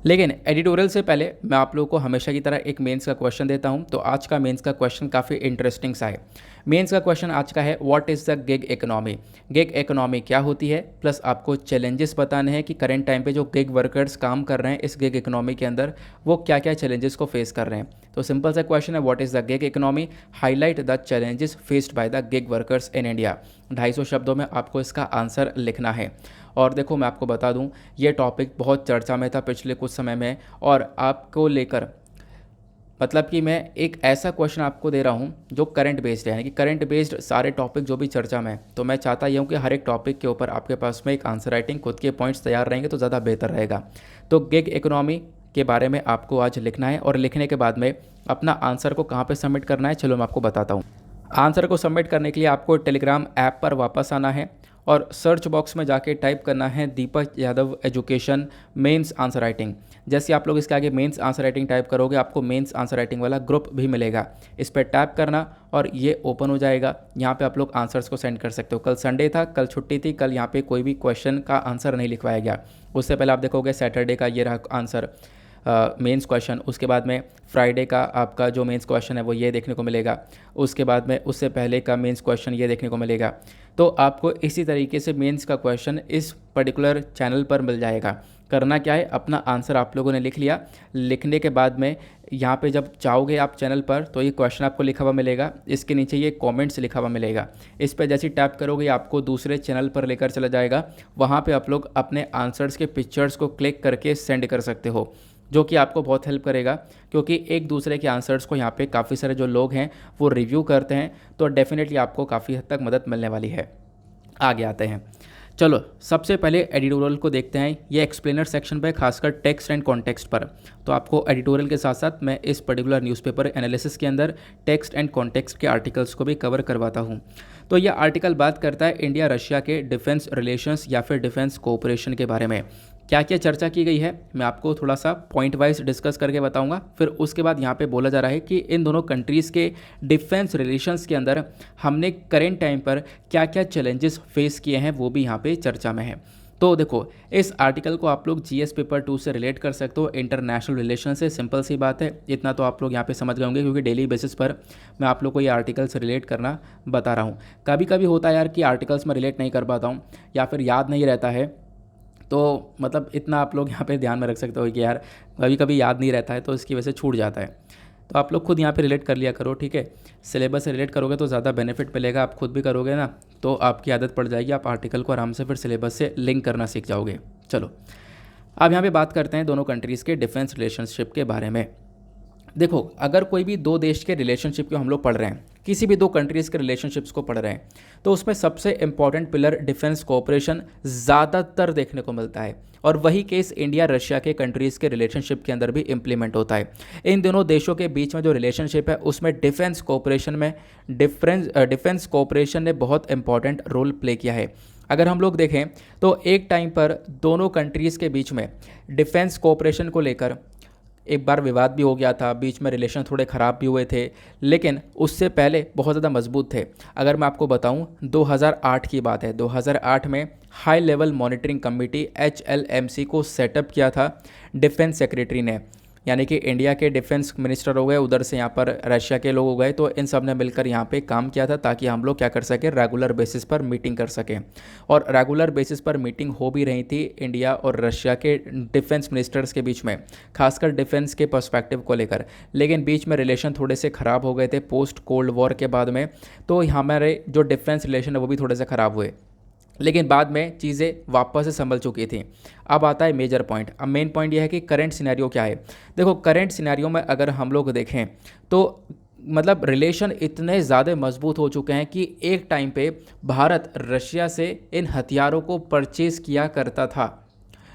लेकिन एडिटोरियल से पहले मैं आप लोगों को हमेशा की तरह एक मेंस का क्वेश्चन देता हूं। तो आज का मेंस का क्वेश्चन काफ़ी इंटरेस्टिंग सा है। मेंस का क्वेश्चन आज का है, what is the gig economy. Gig economy क्या होती है, प्लस आपको चैलेंजेस बताने हैं कि करंट टाइम पे जो गिग वर्कर्स काम कर रहे हैं इस गिग इकोनॉमी के अंदर, वो क्या क्या चैलेंजेस को फेस कर रहे हैं। तो सिंपल सा क्वेश्चन है, what is the gig economy, highlight the challenges faced by the gig workers in India. 250 शब्दों में आपको इसका आंसर लिखना है। और देखो मैं आपको बता दूं, ये टॉपिक बहुत चर्चा में था पिछले कुछ समय में, और आपको लेकर मतलब कि मैं एक ऐसा क्वेश्चन आपको दे रहा हूँ जो करंट बेस्ड है, यानी कि करंट बेस्ड सारे टॉपिक जो भी चर्चा में है। तो मैं चाहता ये हूँ कि हर एक टॉपिक के ऊपर आपके पास में एक आंसर राइटिंग खुद के पॉइंट्स तैयार रहेंगे तो ज़्यादा बेहतर रहेगा। तो गिग इकोनॉमी के बारे में आपको आज लिखना है, और लिखने के बाद में अपना आंसर को कहाँ पर सबमिट करना है, चलो मैं आपको बताता हूँ। आंसर को सबमिट करने के लिए आपको टेलीग्राम ऐप पर वापस आना है और सर्च बॉक्स में जाके टाइप करना है Deepak Yadav education mains answer writing. जैसे आप लोग इसके आगे मेंस आंसर राइटिंग टाइप करोगे, आपको मेंस आंसर राइटिंग वाला ग्रुप भी मिलेगा। इस पर टैप करना और ये ओपन हो जाएगा। यहाँ पे आप लोग आंसर्स को सेंड कर सकते हो। कल संडे था, कल छुट्टी थी, कल यहाँ पे कोई भी क्वेश्चन का आंसर नहीं लिखवाया गया। उससे पहले आप देखोगे सैटरडे का ये रहा आंसर मेंस क्वेश्चन, उसके बाद में फ्राइडे का आपका जो मेंस क्वेश्चन है वो ये देखने को मिलेगा, उसके बाद में उससे पहले का मेंस क्वेश्चन ये देखने को मिलेगा। तो आपको इसी तरीके से मेंस का क्वेश्चन इस पर्टिकुलर चैनल पर मिल जाएगा। करना क्या है, अपना आंसर आप लोगों ने लिख लिया। लिखने के बाद में यहाँ पे जब जाओगे आप चैनल पर तो ये क्वेश्चन आपको लिखा हुआ मिलेगा, इसके नीचे ये कमेंट्स लिखा हुआ मिलेगा। इस पर जैसे टैप करोगे आपको दूसरे चैनल पर लेकर चला जाएगा। वहाँ पे आप लोग अपने आंसर्स के पिक्चर्स को क्लिक करके सेंड कर सकते हो, जो कि आपको बहुत हेल्प करेगा, क्योंकि एक दूसरे के आंसर्स को यहाँ पे काफ़ी सारे जो लोग हैं वो रिव्यू करते हैं, तो डेफिनेटली आपको काफ़ी हद तक मदद मिलने वाली है। आगे आते हैं, चलो सबसे पहले एडिटोरियल को देखते हैं। ये एक्सप्लेनर सेक्शन पे खासकर टेक्स्ट एंड कॉन्टेक्स्ट पर। तो आपको एडिटोरियल के साथ साथ मैं इस पर्टिकुलर न्यूज़पेपर एनालिसिस के अंदर टेक्स्ट एंड कॉन्टेक्स्ट के आर्टिकल्स को भी कवर करवाता हूँ। तो यह आर्टिकल बात करता है इंडिया रशिया के डिफेंस रिलेशंस या फिर डिफेंस कोऑपरेशन के बारे में। क्या क्या चर्चा की गई है मैं आपको थोड़ा सा पॉइंट वाइज डिस्कस करके बताऊंगा। फिर उसके बाद यहाँ पे बोला जा रहा है कि इन दोनों कंट्रीज़ के डिफेंस रिलेशंस के अंदर हमने करेंट टाइम पर क्या क्या चैलेंजेस फेस किए हैं वो भी यहाँ पे चर्चा में है। तो देखो इस आर्टिकल को आप लोग जीएस पेपर 2 से रिलेट कर सकते हो, इंटरनेशनल रिलेशन से। सिंपल सी बात है, इतना तो आप लोग यहाँ पे समझ गए होंगे, क्योंकि डेली बेसिस पर मैं आप लोग को ये आर्टिकल से रिलेट करना बता रहा हूँ। कभी कभी होता है यार कि आर्टिकल्स में रिलेट नहीं कर पाता हूँ या फिर याद नहीं रहता है, तो मतलब इतना आप लोग यहाँ पे ध्यान में रख सकते हो कि यार कभी कभी याद नहीं रहता है तो इसकी वजह से छूट जाता है। तो आप लोग खुद यहाँ पे रिलेट कर लिया करो, ठीक है। सिलेबस से रिलेट करोगे तो ज़्यादा बेनिफिट मिलेगा। आप खुद भी करोगे ना तो आपकी आदत पड़ जाएगी, आप आर्टिकल को आराम से फिर सिलेबस से लिंक करना सीख जाओगे। चलो अब यहाँ पे बात करते हैं दोनों कंट्रीज़ के डिफेंस रिलेशनशिप के बारे में। देखो अगर कोई भी दो देश के रिलेशनशिप को हम लोग पढ़ रहे हैं, किसी भी दो कंट्रीज़ के रिलेशनशिप्स को पढ़ रहे हैं, तो उसमें सबसे इंपॉर्टेंट पिलर डिफेंस कोऑपरेशन ज़्यादातर देखने को मिलता है। और वही केस इंडिया रशिया के कंट्रीज़ के रिलेशनशिप के अंदर भी इम्प्लीमेंट होता है। इन दोनों देशों के बीच में जो रिलेशनशिप है उसमें डिफेंस कोऑपरेशन में डिफेंस कोऑपरेशन ने बहुत इंपॉर्टेंट रोल प्ले किया है। अगर हम लोग देखें तो एक टाइम पर दोनों कंट्रीज़ के बीच में डिफेंस कोऑपरेशन को लेकर एक बार विवाद भी हो गया था, बीच में रिलेशन थोड़े ख़राब भी हुए थे, लेकिन उससे पहले बहुत ज़्यादा मजबूत थे। अगर मैं आपको बताऊं 2008 की बात है, 2008 में high level monitoring committee HLMC को सेटअप किया था डिफेंस सेक्रेटरी ने, यानी कि इंडिया के डिफेंस मिनिस्टर हो गए, उधर से यहाँ पर रशिया के लोग हो गए, तो इन सब ने मिलकर यहाँ पे काम किया था ताकि हम लोग क्या कर सकें, रेगुलर बेसिस पर मीटिंग कर सकें। और रेगुलर बेसिस पर मीटिंग हो भी रही थी इंडिया और रशिया के डिफेंस मिनिस्टर्स के बीच में, खासकर डिफेंस के पर्सपेक्टिव को लेकर। लेकिन बीच में रिलेशन थोड़े से ख़राब हो गए थे पोस्ट कोल्ड वॉर के बाद में, तो हमारे जो डिफेंस रिलेशन है वो भी थोड़े से ख़राब हुए, लेकिन बाद में चीज़ें वापस से संभल चुकी थी। अब आता है मेजर पॉइंट। अब मेन पॉइंट यह है कि करंट सिनेरियो क्या है। देखो करंट सिनेरियो में अगर हम लोग देखें तो मतलब रिलेशन इतने ज़्यादा मजबूत हो चुके हैं कि एक टाइम पे भारत रशिया से इन हथियारों को परचेज़ किया करता था,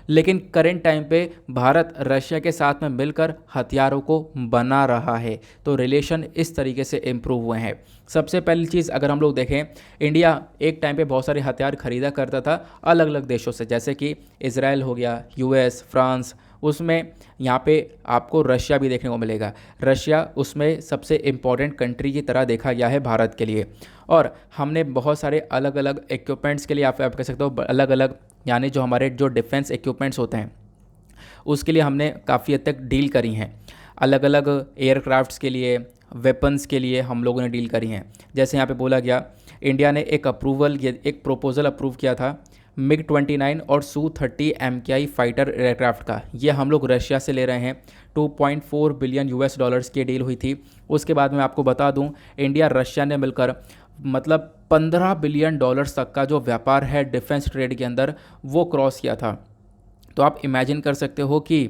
लेकिन करेंट टाइम पे भारत रशिया के साथ में मिलकर हथियारों को बना रहा है। तो रिलेशन इस तरीके से इम्प्रूव हुए हैं। सबसे पहली चीज़ अगर हम लोग देखें, इंडिया एक टाइम पे बहुत सारे हथियार खरीदा करता था अलग अलग देशों से, जैसे कि इजराइल हो गया, यूएस, फ्रांस, उसमें यहाँ पे आपको रशिया भी देखने को मिलेगा। रशिया उसमें सबसे इम्पॉर्टेंट कंट्री की तरह देखा गया है भारत के लिए। और हमने बहुत सारे अलग अलग इक्विपमेंट्स के लिए आप कह सकते हो अलग अलग, यानी जो हमारे जो डिफेंस इक्विपमेंट्स होते हैं उसके लिए हमने काफ़ी हद तक डील करी हैं। अलग अलग एयरक्राफ्ट्स के लिए, वेपन्स के लिए हम लोगों ने डील करी हैं। जैसे यहाँ पे बोला गया, इंडिया ने एक प्रपोजल अप्रूव किया था मिग 29 और सू-30 MKI फाइटर एयरक्राफ्ट का। ये हम लोग रशिया से ले रहे हैं। 2.4 बिलियन US डॉलर्स की डील हुई थी। उसके बाद मैं आपको बता दूं, इंडिया रशिया ने मिलकर मतलब 15 बिलियन डॉलर्स तक का जो व्यापार है डिफेंस ट्रेड के अंदर वो क्रॉस किया था। तो आप इमेजिन कर सकते हो कि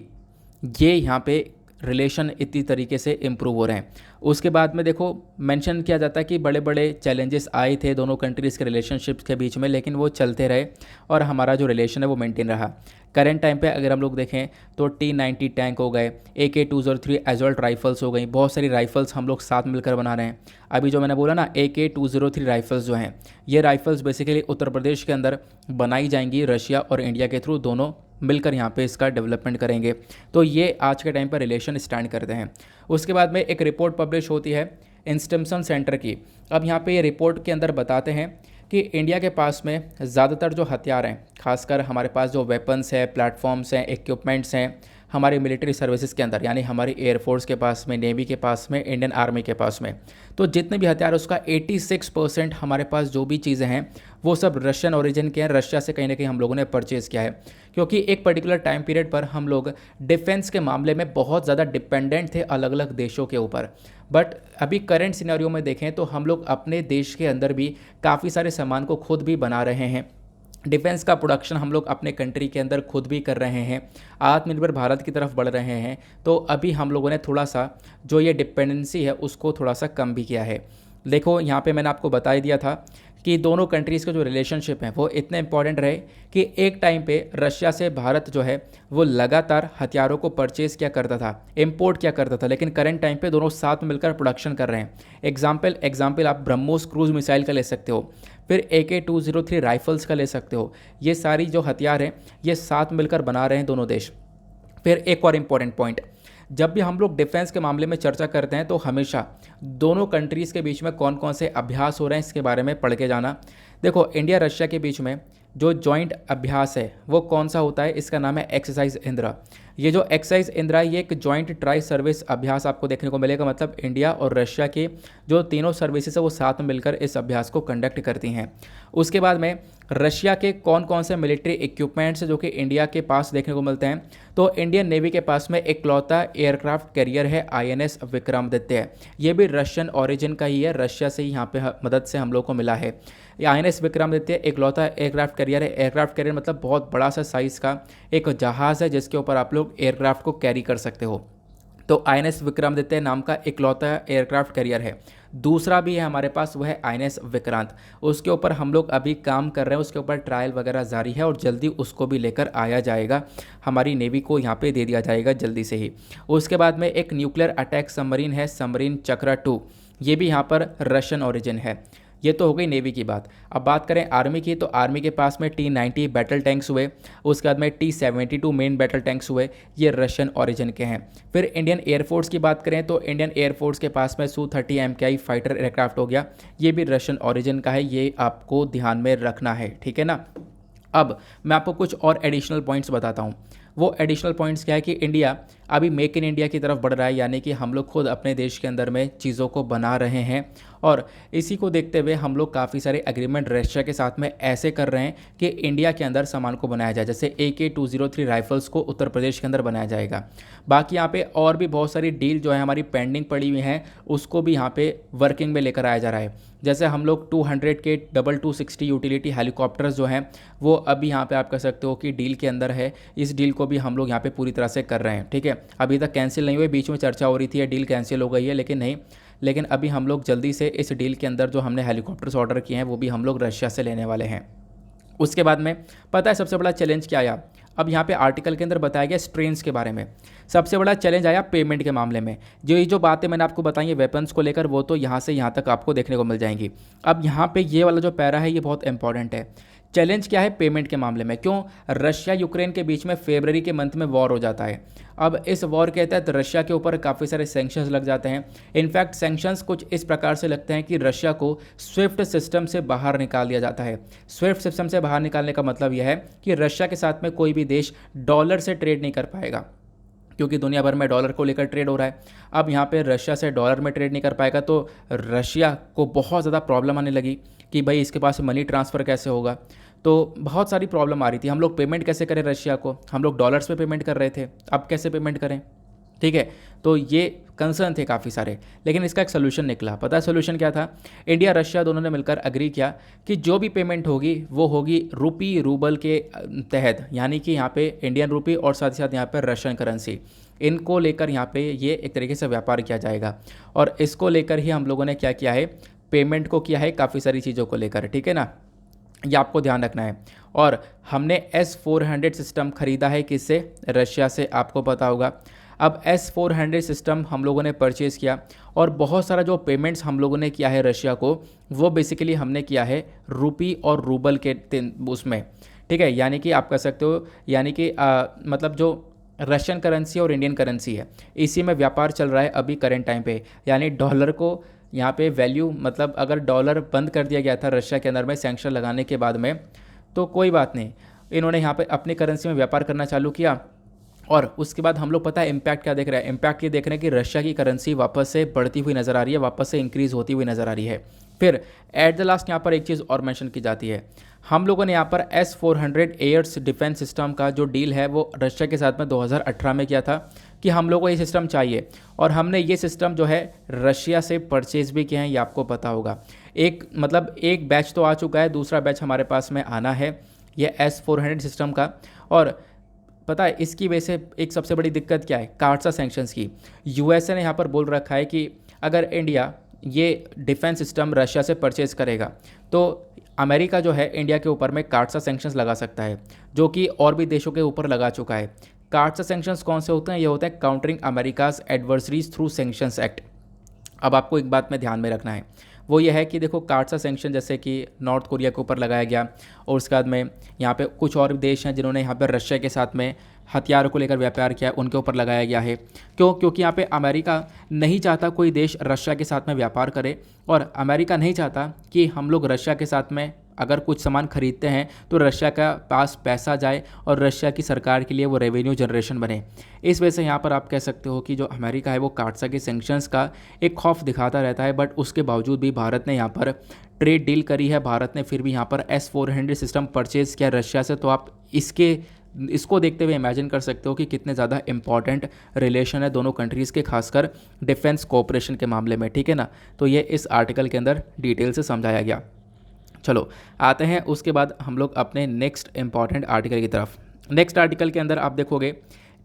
ये यहाँ पे रिलेशन इतनी तरीके से इम्प्रूव हो रहे हैं। उसके बाद में देखो मेंशन किया जाता है कि बड़े बड़े चैलेंजेस आए थे दोनों कंट्रीज़ के रिलेशनशिप्स के बीच में, लेकिन वो चलते रहे और हमारा जो रिलेशन है वो मेंटेन रहा। करेंट टाइम पे अगर हम लोग देखें तो T-90 टैंक हो गए, AK-203 एजॉल्ट राइफल्स हो गई, बहुत सारी राइफल्स हम लोग साथ मिलकर बना रहे हैं। अभी जो मैंने बोला ना, AK-203 राइफल्स जो हैं, ये राइफल्स बेसिकली उत्तर प्रदेश के अंदर बनाई जाएंगी रशिया और इंडिया के थ्रू, दोनों मिलकर यहाँ पे इसका डेवलपमेंट करेंगे। तो ये आज के टाइम पर रिलेशन स्टैंड करते हैं। उसके बाद में एक रिपोर्ट पब्लिश होती है इंस्टमसन सेंटर की। अब यहाँ पे ये रिपोर्ट के अंदर बताते हैं कि इंडिया के पास में ज़्यादातर जो हथियार हैं, खासकर हमारे पास जो वेपन्स है, प्लेटफॉर्म्स हैं, इक्विपमेंट्स हैं हमारी मिलिट्री सर्विसेज के अंदर, यानी हमारी एयरफोर्स के पास में, नेवी के पास में, इंडियन आर्मी के पास में, तो जितने भी हथियार उसका 86% हमारे पास जो भी चीज़ें हैं वो सब रशियन ओरिजिन के हैं। रशिया से कहीं ना कहीं हम लोगों ने परचेज़ किया है, क्योंकि एक पर्टिकुलर टाइम पीरियड पर हम लोग डिफेंस के मामले में बहुत ज़्यादा डिपेंडेंट थे अलग अलग देशों के ऊपर। बट अभी करंट सिनेरियो में देखें तो हम लोग अपने देश के अंदर भी काफ़ी सारे सामान को खुद भी बना रहे हैं। डिफेंस का प्रोडक्शन हम लोग अपने कंट्री के अंदर खुद भी कर रहे हैं, आत्मनिर्भर भारत की तरफ बढ़ रहे हैं। तो अभी हम लोगों ने थोड़ा सा जो ये डिपेंडेंसी है उसको थोड़ा सा कम भी किया है। देखो यहाँ पे मैंने आपको बता ही दिया था कि दोनों कंट्रीज़ का जो रिलेशनशिप है वो इतने इंपॉर्टेंट रहे कि एक टाइम पे रशिया से भारत जो है वो लगातार हथियारों को परचेज़ क्या करता था, इंपोर्ट क्या करता था, लेकिन करंट टाइम पे दोनों साथ में मिलकर प्रोडक्शन कर रहे हैं। एग्जाम्पल आप ब्रह्मोस क्रूज मिसाइल का ले सकते हो, फिर AK-203 राइफल्स का ले सकते हो। ये सारी जो हथियार हैं ये साथ मिलकर बना रहे हैं दोनों देश। फिर एक और इम्पॉर्टेंट पॉइंट, जब भी हम लोग डिफेंस के मामले में चर्चा करते हैं तो हमेशा दोनों कंट्रीज़ के बीच में कौन कौन से अभ्यास हो रहे हैं इसके बारे में पढ़ के जाना। देखो इंडिया रशिया के बीच में जो जॉइंट अभ्यास है वो कौन सा होता है, इसका नाम है एक्सरसाइज इंदिरा। ये जो एक्सरसाइज इंदिरा, ये एक जॉइंट ट्राई सर्विस अभ्यास आपको देखने को मिलेगा। मतलब इंडिया और रशिया के जो तीनों सर्विसेज है वो साथ में मिलकर इस अभ्यास को कंडक्ट करती हैं। उसके बाद में रशिया के कौन कौन से मिलिट्री इक्विपमेंट्स जो कि इंडिया के पास देखने को मिलते हैं, तो इंडियन नेवी के पास में इकलौता एयरक्राफ्ट कैरियर है INS विक्रमादित्य। ये भी रशियन ओरिजिन का ही है, रशिया से ही यहाँ पे मदद से हम लोग को मिला है। INS विक्रमादित्य इकलौता एयरक्राफ्ट कैरियर है। एयरक्राफ्ट कैरियर मतलब बहुत बड़ा सा साइज़ का एक जहाज़ है जिसके ऊपर आप लोग एयरक्राफ्ट को कैरी कर सकते हो। तो INS विक्रमादित्य नाम का इकलौता एयरक्राफ्ट कैरियर है। दूसरा भी है हमारे पास, वो है INS विक्रांत। उसके ऊपर हम लोग अभी काम कर रहे हैं, उसके ऊपर ट्रायल वगैरह जारी है और जल्दी उसको भी लेकर आया जाएगा, हमारी नेवी को यहाँ पे दे दिया जाएगा जल्दी से ही। उसके बाद में एक न्यूक्लियर अटैक सबमरीन है, सबमरीन चक्रा 2। ये भी यहाँ पर रशियन ओरिजिन है। ये तो हो गई नेवी की बात। अब बात करें आर्मी की, तो आर्मी के पास में T-90 बैटल टैंक्स हुए, उसके बाद में T-72 मेन बैटल टैंक्स हुए, ये रशियन ओरिजिन के हैं। फिर इंडियन एयरफोर्स की बात करें तो इंडियन एयरफोर्स के पास में Su-30 MKI फाइटर एयरक्राफ्ट हो गया, ये भी रशियन ओरिजिन का है, ये आपको ध्यान में रखना है, ठीक है ना। अब मैं आपको कुछ और एडिशनल पॉइंट्स बताता हूँ। वो एडिशनल पॉइंट्स क्या है कि इंडिया अभी मेक इन इंडिया की तरफ बढ़ रहा है, यानी कि हम लोग खुद अपने देश के अंदर में चीज़ों को बना रहे हैं। और इसी को देखते हुए हम लोग काफ़ी सारे एग्रीमेंट रशिया के साथ में ऐसे कर रहे हैं कि इंडिया के अंदर सामान को बनाया जाए। जैसे AK-203 राइफल्स को उत्तर प्रदेश के अंदर बनाया जाएगा। बाकी यहाँ पे और भी बहुत सारी डील जो है हमारी पेंडिंग पड़ी हुई हैं, उसको भी यहाँ पे वर्किंग में लेकर आया जा रहा है। जैसे हम लोग 200 के 2260 यूटिलिटी हेलीकॉप्टर्स जो हैं वो अभी यहाँ पे आप कह सकते हो कि डील के अंदर है। इस डील को भी हम लोग यहाँ पे पूरी तरह से कर रहे हैं, ठीक है। अभी तक कैंसिल नहीं हुए, बीच में चर्चा हो रही थी डील कैंसिल हो गई है, लेकिन नहीं, लेकिन अभी हम लोग जल्दी से इस डील के अंदर जो हमने हेलीकॉप्टर्स ऑर्डर किए हैं वो भी हम लोग रशिया से लेने वाले हैं। उसके बाद में पता है सबसे बड़ा चैलेंज क्या आया? अब यहाँ पे आर्टिकल के अंदर बताया गया स्ट्रेंस के बारे में। सबसे बड़ा चैलेंज आया पेमेंट के मामले में। जो बातें मैंने आपको बताई है वेपन्स को लेकर, वो तो यहाँ से यहाँ तक आपको देखने को मिल जाएंगी। अब यहाँ पे ये वाला जो पैरा है ये बहुत इंपॉर्टेंट है। चैलेंज क्या है पेमेंट के मामले में? क्यों? रशिया यूक्रेन के बीच में फरवरी के मंथ में वॉर हो जाता है। अब इस वॉर के तहत रशिया के ऊपर काफ़ी सारे सैंक्शंस लग जाते हैं। इनफैक्ट सैंक्शंस कुछ इस प्रकार से लगते हैं कि रशिया को स्विफ्ट सिस्टम से बाहर निकाल दिया जाता है। स्विफ्ट सिस्टम से बाहर निकालने का मतलब यह है कि रशिया के साथ में कोई भी देश डॉलर से ट्रेड नहीं कर पाएगा, क्योंकि दुनिया भर में डॉलर को लेकर ट्रेड हो रहा है। अब यहाँ पे रशिया से डॉलर में ट्रेड नहीं कर पाएगा तो रशिया को बहुत ज़्यादा प्रॉब्लम आने लगी कि भाई इसके पास मनी ट्रांसफ़र कैसे होगा। तो बहुत सारी प्रॉब्लम आ रही थी। हम लोग पेमेंट कैसे करें रशिया को? हम लोग डॉलर्स पे पेमेंट कर रहे थे, अब कैसे पेमेंट करें? ठीक है, तो ये कंसर्न थे काफ़ी सारे, लेकिन इसका एक सोल्यूशन निकला। पता है सोल्यूशन क्या था? इंडिया रशिया दोनों ने मिलकर अग्री किया कि जो भी पेमेंट होगी वो होगी रूबल के तहत, यानी कि यहाँ पे इंडियन रूपी और साथ ही साथ यहाँ पे रशियन करेंसी, इनको लेकर यहाँ पे ये एक तरीके से व्यापार किया जाएगा। और इसको लेकर ही हम लोगों ने क्या किया है, पेमेंट को किया है काफ़ी सारी चीज़ों को लेकर, ठीक है ना, ये आपको ध्यान रखना है। और हमने S-400 सिस्टम खरीदा है किससे? रशिया से, आपको पता होगा। अब S-400 सिस्टम हम लोगों ने परचेज़ किया और बहुत सारा जो पेमेंट्स हम लोगों ने किया है रशिया को वो बेसिकली हमने किया है रूपी और रूबल के उसमें, ठीक है, यानी कि आप कह सकते हो, यानी कि मतलब जो रशियन करेंसी और इंडियन करेंसी है इसी में व्यापार चल रहा है अभी करेंट टाइम पे। यानी डॉलर को यहाँ पे वैल्यू, मतलब अगर डॉलर बंद कर दिया गया था रशिया के अंदर में सैंक्शन लगाने के बाद में, तो कोई बात नहीं, इन्होंने यहाँ पे अपनी करेंसी में व्यापार करना चालू किया। और उसके बाद हम लोग पता है इम्पैक्ट क्या देख रहे हैं? इम्पैक्ट ये देख रहे हैं कि रशिया की करेंसी वापस से बढ़ती हुई नज़र आ रही है, वापस से इंक्रीज़ होती हुई नज़र आ रही है। फिर एट द लास्ट यहाँ पर एक चीज़ और मेंशन की जाती है, हम लोगों ने यहाँ पर S-400 एयर्स डिफेंस सिस्टम का जो डील है वो रशिया के साथ में 2018 में किया था कि हम लोगों को ये सिस्टम चाहिए, और हमने ये सिस्टम जो है रशिया से परचेज़ भी किया है, ये आपको पता होगा। एक बैच तो आ चुका है, दूसरा बैच हमारे पास में आना है ये S-400 सिस्टम का। और पता है इसकी वजह से एक सबसे बड़ी दिक्कत क्या है? कार्डसा सैंक्शंस की। यूएसए ने यहाँ पर बोल रखा है कि अगर इंडिया ये डिफेंस सिस्टम रशिया से परचेज़ करेगा तो अमेरिका जो है इंडिया के ऊपर में कार्डसा सैंक्शंस लगा सकता है, जो कि और भी देशों के ऊपर लगा चुका है। कार्डसा सैंक्शंस कौन से होते हैं? ये होता है countering America's adversaries through sanctions act. अब आपको एक बात में ध्यान में रखना है, वो ये है कि देखो कार्डसा सैंक्शन जैसे कि नॉर्थ कोरिया के ऊपर लगाया गया, और उसके बाद में यहाँ पे कुछ और भी देश हैं जिन्होंने यहाँ पर रशिया के साथ में हथियारों को लेकर व्यापार किया, उनके ऊपर लगाया गया है। क्यों? क्योंकि यहाँ पे अमेरिका नहीं चाहता कोई देश रशिया के साथ में व्यापार करे, और अमेरिका नहीं चाहता कि हम लोग रशिया के साथ में अगर कुछ सामान खरीदते हैं तो रशिया का पास पैसा जाए और रशिया की सरकार के लिए वो रेवेन्यू जनरेशन बने। इस वजह से यहाँ पर आप कह सकते हो कि जो अमेरिका है वो कार्डसा के सैंक्शंस का एक खौफ दिखाता रहता है, बट उसके बावजूद भी भारत ने यहाँ पर ट्रेड डील करी है, भारत ने फिर भी यहाँ पर S-400 सिस्टम परचेज़ किया रशिया से। तो आप इसको देखते हुए इमेजिन कर सकते हो कि कितने ज़्यादा इंपॉर्टेंट रिलेशन है दोनों कंट्रीज़ के, खासकर डिफेंस कोऑपरेशन के मामले में, ठीक है ना। तो ये इस आर्टिकल के अंदर डिटेल से समझाया गया। चलो आते हैं उसके बाद हम लोग अपने नेक्स्ट इंपॉर्टेंट आर्टिकल की तरफ। नेक्स्ट आर्टिकल के अंदर आप देखोगे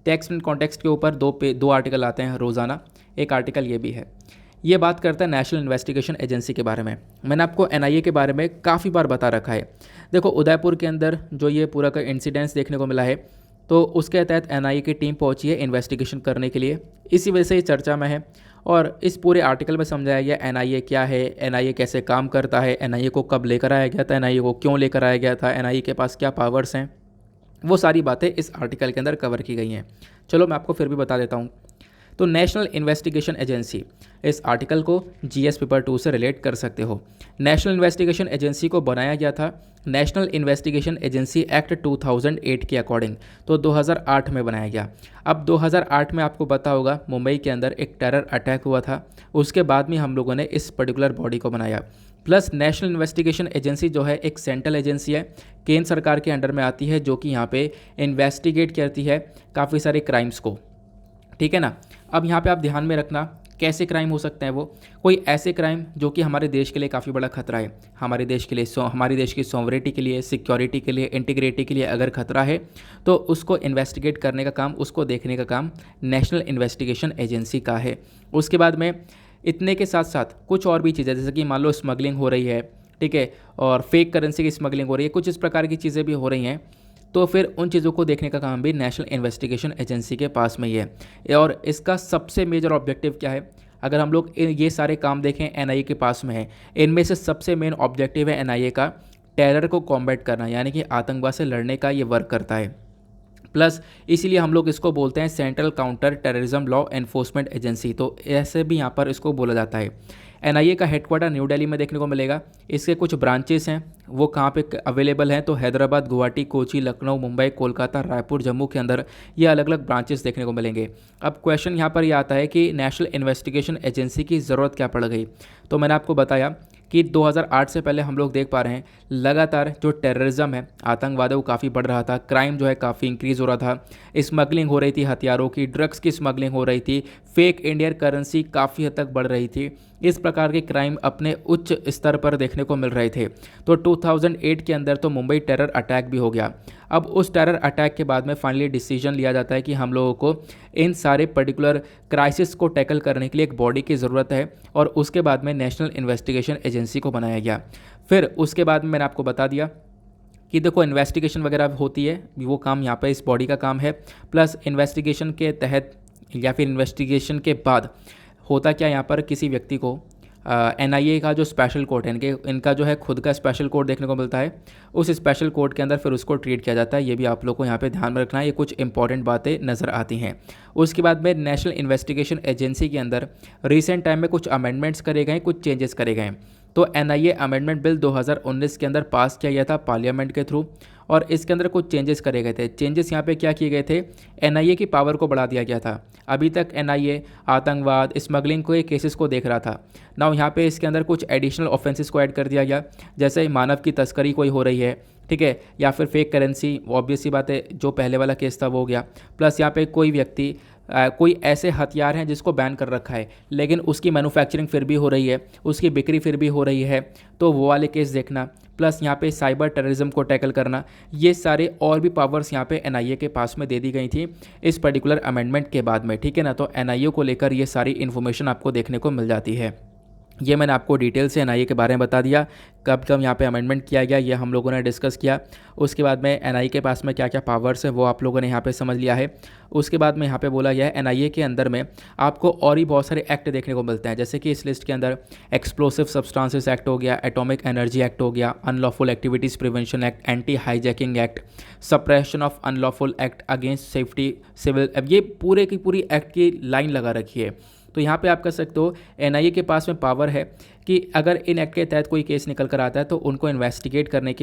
टेक्स्ट एंड कॉन्टेक्स्ट के ऊपर दो आर्टिकल आते हैं रोज़ाना। एक आर्टिकल ये भी है, ये बात करता है नेशनल इन्वेस्टिगेशन एजेंसी के बारे में। मैंने आपको NIA के बारे में काफ़ी बार बता रखा है। देखो उदयपुर के अंदर जो ये पूरा का इंसिडेंट्स देखने को मिला है, तो उसके तहत NIA की टीम पहुंची है इन्वेस्टिगेशन करने के लिए, इसी वजह से ये चर्चा में है। और इस पूरे आर्टिकल में समझाया गया NIA क्या है, NIA कैसे काम करता है, NIA को कब लेकर आया गया था, NIA को क्यों लेकर आया गया था, NIA के पास क्या पावर्स हैं, वो सारी बातें इस आर्टिकल के अंदर कवर की गई हैं। चलो मैं आपको फिर भी बता देता हूँ। तो नेशनल इन्वेस्टिगेशन एजेंसी, इस आर्टिकल को GS पेपर 2 से रिलेट कर सकते हो। नेशनल इन्वेस्टिगेशन एजेंसी को बनाया गया था नेशनल इन्वेस्टिगेशन एजेंसी एक्ट 2008 के अकॉर्डिंग, तो 2008 में बनाया गया। अब 2008 में आपको पता होगा मुंबई के अंदर एक टेरर अटैक हुआ था, उसके बाद में हम लोगों ने इस पर्टिकुलर बॉडी को बनाया। प्लस नेशनल इन्वेस्टिगेशन एजेंसी जो है एक सेंट्रल एजेंसी है, केंद्र सरकार के अंडर में आती है, जो कि यहाँ पे इन्वेस्टिगेट करती है काफ़ी सारे क्राइम्स को, ठीक है ना। अब यहाँ पे आप ध्यान में रखना कैसे क्राइम हो सकते हैं वो, कोई ऐसे क्राइम जो कि हमारे देश के लिए काफ़ी बड़ा खतरा है, हमारे देश के लिए हमारे देश की सॉवरेटी के लिए, सिक्योरिटी के लिए, इंटीग्रिटी के लिए अगर खतरा है, तो उसको इन्वेस्टिगेट करने का काम, उसको देखने का काम नेशनल इन्वेस्टिगेशन एजेंसी का है। उसके बाद में इतने के साथ साथ कुछ और भी चीज़ें, जैसे कि मान लो स्मगलिंग हो रही है, ठीक है, और फेक करेंसी की स्मगलिंग हो रही है, कुछ इस प्रकार की चीज़ें भी हो रही हैं, तो फिर उन चीज़ों को देखने का काम भी नेशनल इन्वेस्टिगेशन एजेंसी के पास में ही है। और इसका सबसे मेजर ऑब्जेक्टिव क्या है, अगर हम लोग ये सारे काम देखें एनआईए के पास में है, इनमें से सबसे मेन ऑब्जेक्टिव है एनआईए का टेरर को कॉम्बैट करना, यानी कि आतंकवाद से लड़ने का ये वर्क करता है। प्लस इसीलिए हम लोग इसको बोलते हैं central counter terrorism law enforcement agency, तो ऐसे भी यहाँ पर इसको बोला जाता है। एनआईए का हेडक्वार्टर न्यू दिल्ली में देखने को मिलेगा। इसके कुछ ब्रांचेस हैं, वो कहाँ पे अवेलेबल हैं, तो हैदराबाद, गुवाहाटी, कोची, लखनऊ, मुंबई, कोलकाता, रायपुर, जम्मू के अंदर ये अलग अलग ब्रांचेस देखने को मिलेंगे। अब क्वेश्चन यहाँ पर ये आता है कि नेशनल इन्वेस्टिगेशन एजेंसी की ज़रूरत क्या पड़ गई। तो मैंने आपको बताया कि 2008 से पहले हम लोग देख पा रहे हैं लगातार जो टेररिज्म है, आतंकवाद है, वो काफ़ी बढ़ रहा था, क्राइम जो है काफ़ी इंक्रीज़ हो रहा था, स्मगलिंग हो रही थी हथियारों की, ड्रग्स की स्मगलिंग हो रही थी, फेक इंडियन करेंसी काफ़ी हद तक बढ़ रही थी। इस प्रकार के क्राइम अपने उच्च स्तर पर देखने को मिल रहे थे। तो 2008 के अंदर तो मुंबई टेरर अटैक भी हो गया। अब उस टेरर अटैक के बाद में फाइनली डिसीजन लिया जाता है कि हम लोगों को इन सारे पर्टिकुलर क्राइसिस को टैकल करने के लिए एक बॉडी की ज़रूरत है, और उसके बाद में नेशनल इन्वेस्टिगेशन एजेंसी को बनाया गया। फिर उसके बाद में मैंने आपको बता दिया कि देखो इन्वेस्टिगेशन वगैरह होती है, वो काम यहाँ पे इस बॉडी का काम है। प्लस इन्वेस्टिगेशन के तहत या फिर इन्वेस्टिगेशन के बाद होता क्या, यहाँ पर किसी व्यक्ति को एनआईए का जो स्पेशल कोर्ट है, इनका जो है खुद का स्पेशल कोर्ट देखने को मिलता है। उस स्पेशल कोर्ट के अंदर फिर उसको ट्रीट किया जाता है। ये भी आप लोग को यहाँ पे ध्यान में रखना है, ये कुछ इंपॉर्टेंट बातें नज़र आती हैं। उसके बाद में नेशनल इन्वेस्टिगेशन एजेंसी के अंदर रिसेंट टाइम में कुछ अमेंडमेंट्स करे गए, कुछ चेंजेस करे गए। तो एनआईए अमेंडमेंट बिल 2019 के अंदर पास किया गया था पार्लियामेंट के थ्रू, और इसके अंदर कुछ चेंजेस करे गए थे। चेंजेस यहाँ पे क्या किए गए थे, एनआईए की पावर को बढ़ा दिया गया था। अभी तक एनआईए आतंकवाद, स्मगलिंग के केसेस को देख रहा था। नाउ यहाँ पे इसके अंदर कुछ एडिशनल ऑफेंसेस को ऐड कर दिया गया, जैसे मानव की तस्करी कोई हो रही है, ठीक है, या फिर फेक करेंसी, ऑब्वियस सी बात है, जो पहले वाला केस था वो हो गया। प्लस यहाँ पे कोई व्यक्ति कोई ऐसे हथियार हैं जिसको बैन कर रखा है, लेकिन उसकी मैन्युफैक्चरिंग फिर भी हो रही है, उसकी बिक्री फिर भी हो रही है, तो वो वाले केस देखना। प्लस यहाँ पे साइबर टेररिज्म को टैकल करना, ये सारे और भी पावर्स यहाँ पे एनआईए के पास में दे दी गई थी इस पर्टिकुलर अमेंडमेंट के बाद में, ठीक है ना। तो एनआईए को लेकर ये सारी इन्फॉर्मेशन आपको देखने को मिल जाती है। ये मैंने आपको डिटेल से एनआईए के बारे में बता दिया, कब कब यहाँ पे अमेंडमेंट किया गया ये हम लोगों ने डिस्कस किया। उसके बाद में एनआईए के पास में क्या क्या पावर्स है वो आप लोगों ने यहाँ पे समझ लिया है। उसके बाद में यहाँ पे बोला गया है एनआईए के अंदर में आपको और भी बहुत सारे एक्ट देखने को मिलते हैं, जैसे कि इस लिस्ट के अंदर एक्सप्लोसिव सब्सटेंसेस एक्ट हो गया, एटॉमिक एनर्जी एक्ट हो गया, unlawful activities prevention act, anti hijacking act, suppression of unlawful act against safety civil. अब ये पूरे की पूरी एक्ट की लाइन लगा रखी है। तो यहाँ पे आप कह सकते हो एनआईए के पास में पावर है कि अगर इन एक्ट के तहत कोई केस निकल कर आता है तो उनको इन्वेस्टिगेट करने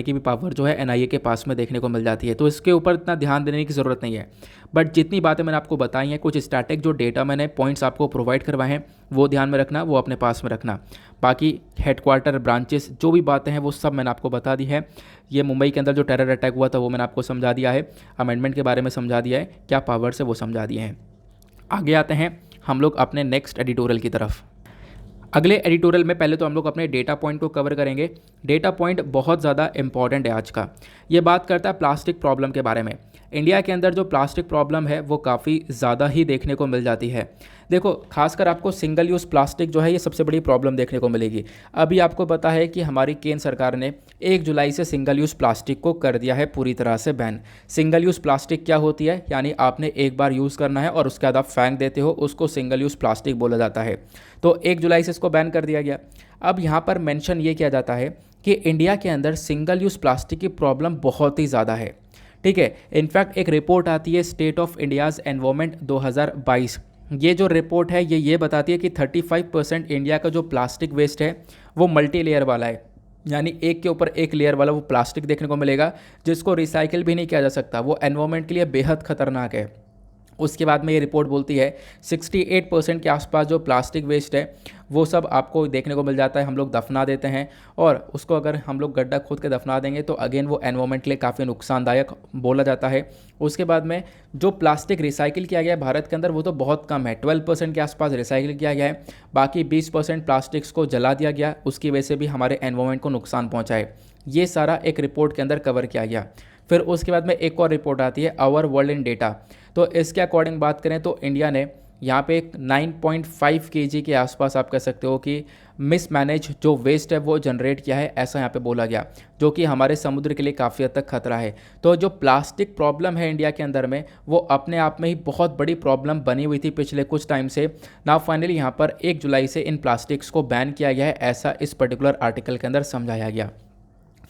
की भी पावर जो है एनआईए के पास में देखने को मिल जाती है। तो इसके ऊपर इतना ध्यान देने की ज़रूरत नहीं है, बट जितनी बातें मैंने आपको बताई हैं, कुछ स्टैटिक जो डेटा मैंने पॉइंट्स आपको प्रोवाइड करवाए हैं वो ध्यान में रखना, वो अपने पास में रखना। बाकी हेडक्वार्टर, ब्रांचेस, जो भी बातें हैं वो सब मैंने आपको बता दी है। ये मुंबई के अंदर जो टेरर अटैक हुआ था वो मैंने आपको समझा दिया है, अमेंडमेंट के बारे में समझा दिया है, क्या पावर्स है वो समझा दिए हैं। आगे आते हैं हम लोग अपने नेक्स्ट एडिटोरियल की तरफ। अगले एडिटोरियल में पहले तो हम लोग अपने डेटा पॉइंट को कवर करेंगे। डेटा पॉइंट बहुत ज़्यादा इंपॉर्टेंट है आज का। ये बात करता है प्लास्टिक प्रॉब्लम के बारे में। इंडिया के अंदर जो प्लास्टिक प्रॉब्लम है वो काफ़ी ज़्यादा ही देखने को मिल जाती है। देखो, खासकर आपको सिंगल यूज़ प्लास्टिक जो है ये सबसे बड़ी प्रॉब्लम देखने को मिलेगी। अभी आपको पता है कि हमारी केंद्र सरकार ने 1 जुलाई से सिंगल यूज़ प्लास्टिक को कर दिया है पूरी तरह से बैन। सिंगल यूज़ प्लास्टिक क्या होती है, यानी आपने एक बार यूज़ करना है और उसके बाद आप फेंक देते हो, उसको सिंगल यूज़ प्लास्टिक बोला जाता है। तो 1 जुलाई से इसको बैन कर दिया गया। अब यहाँ पर मेंशन ये किया जाता है कि इंडिया के अंदर सिंगल यूज़ प्लास्टिक की प्रॉब्लम बहुत ही ज़्यादा है, ठीक है। इनफैक्ट एक रिपोर्ट आती है स्टेट ऑफ इंडियाज़ एनवायरनमेंट 2022। ये जो रिपोर्ट है ये बताती है कि 35% इंडिया का जो प्लास्टिक वेस्ट है वो मल्टी लेयर वाला है, यानी एक के ऊपर एक लेयर वाला वो प्लास्टिक देखने को मिलेगा जिसको रिसाइकिल भी नहीं किया जा सकता। वो एनवायरनमेंट के लिए बेहद खतरनाक है। उसके बाद में ये रिपोर्ट बोलती है 68% के आसपास जो प्लास्टिक वेस्ट है वो सब आपको देखने को मिल जाता है, हम लोग दफना देते हैं, और उसको अगर हम लोग गड्ढा खोद के दफना देंगे तो अगेन वो एनवायरनमेंट के लिए काफ़ी नुकसानदायक बोला जाता है। उसके बाद में जो प्लास्टिक रिसाइकिल किया गया है भारत के अंदर वो तो बहुत कम है, 12% के आसपास रिसाइकिल किया गया है। बाकी 20% प्लास्टिक्स को जला दिया गया, उसकी वजह से भी हमारे एनवायरनमेंट को नुकसान पहुँचा है। ये सारा एक रिपोर्ट के अंदर कवर किया गया। फिर उसके बाद में एक और रिपोर्ट आती है आवर वर्ल्ड इन डेटा। तो इसके अकॉर्डिंग बात करें तो इंडिया ने यहाँ पे 9.5 kg के आसपास आप कह सकते हो कि मिसमैनेज जो वेस्ट है वो जनरेट किया है, ऐसा यहाँ पे बोला गया, जो कि हमारे समुद्र के लिए काफ़ी हद तक खतरा है। तो जो प्लास्टिक प्रॉब्लम है इंडिया के अंदर में, वो अपने आप में ही बहुत बड़ी प्रॉब्लम बनी हुई थी पिछले कुछ टाइम से। नाउ फाइनली यहाँ पर 1 जुलाई से इन प्लास्टिक्स को बैन किया गया है, ऐसा इस पर्टिकुलर आर्टिकल के अंदर समझाया गया।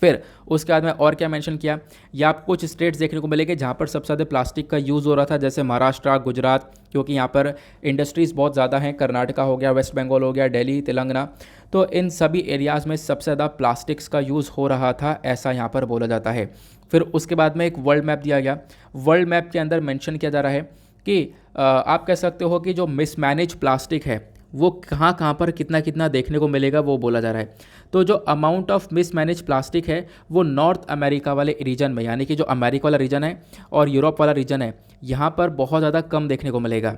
फिर उसके बाद में और क्या मेंशन किया, या आपको कुछ स्टेट्स देखने को मिलेंगे जहाँ पर सबसे ज़्यादा प्लास्टिक का यूज़ हो रहा था, जैसे महाराष्ट्र, गुजरात, क्योंकि यहाँ पर इंडस्ट्रीज़ बहुत ज़्यादा हैं, कर्नाटका हो गया, वेस्ट बंगाल हो गया, दिल्ली, तेलंगाना। तो इन सभी एरियाज़ में सबसे ज़्यादा प्लास्टिक्स का यूज़ हो रहा था, ऐसा यहाँ पर बोला जाता है। फिर उसके बाद में एक वर्ल्ड मैप दिया गया। वर्ल्ड मैप के अंदर मेंशन किया जा रहा है कि आप कह सकते हो कि जो मिसमैनेज प्लास्टिक है वो कहाँ कहाँ पर कितना कितना देखने को मिलेगा, वो बोला जा रहा है। तो जो अमाउंट ऑफ मिसमैनेज प्लास्टिक है वो नॉर्थ अमेरिका वाले रीजन में, यानी कि जो अमेरिका वाला रीजन है और यूरोप वाला रीजन है, यहाँ पर बहुत ज़्यादा कम देखने को मिलेगा।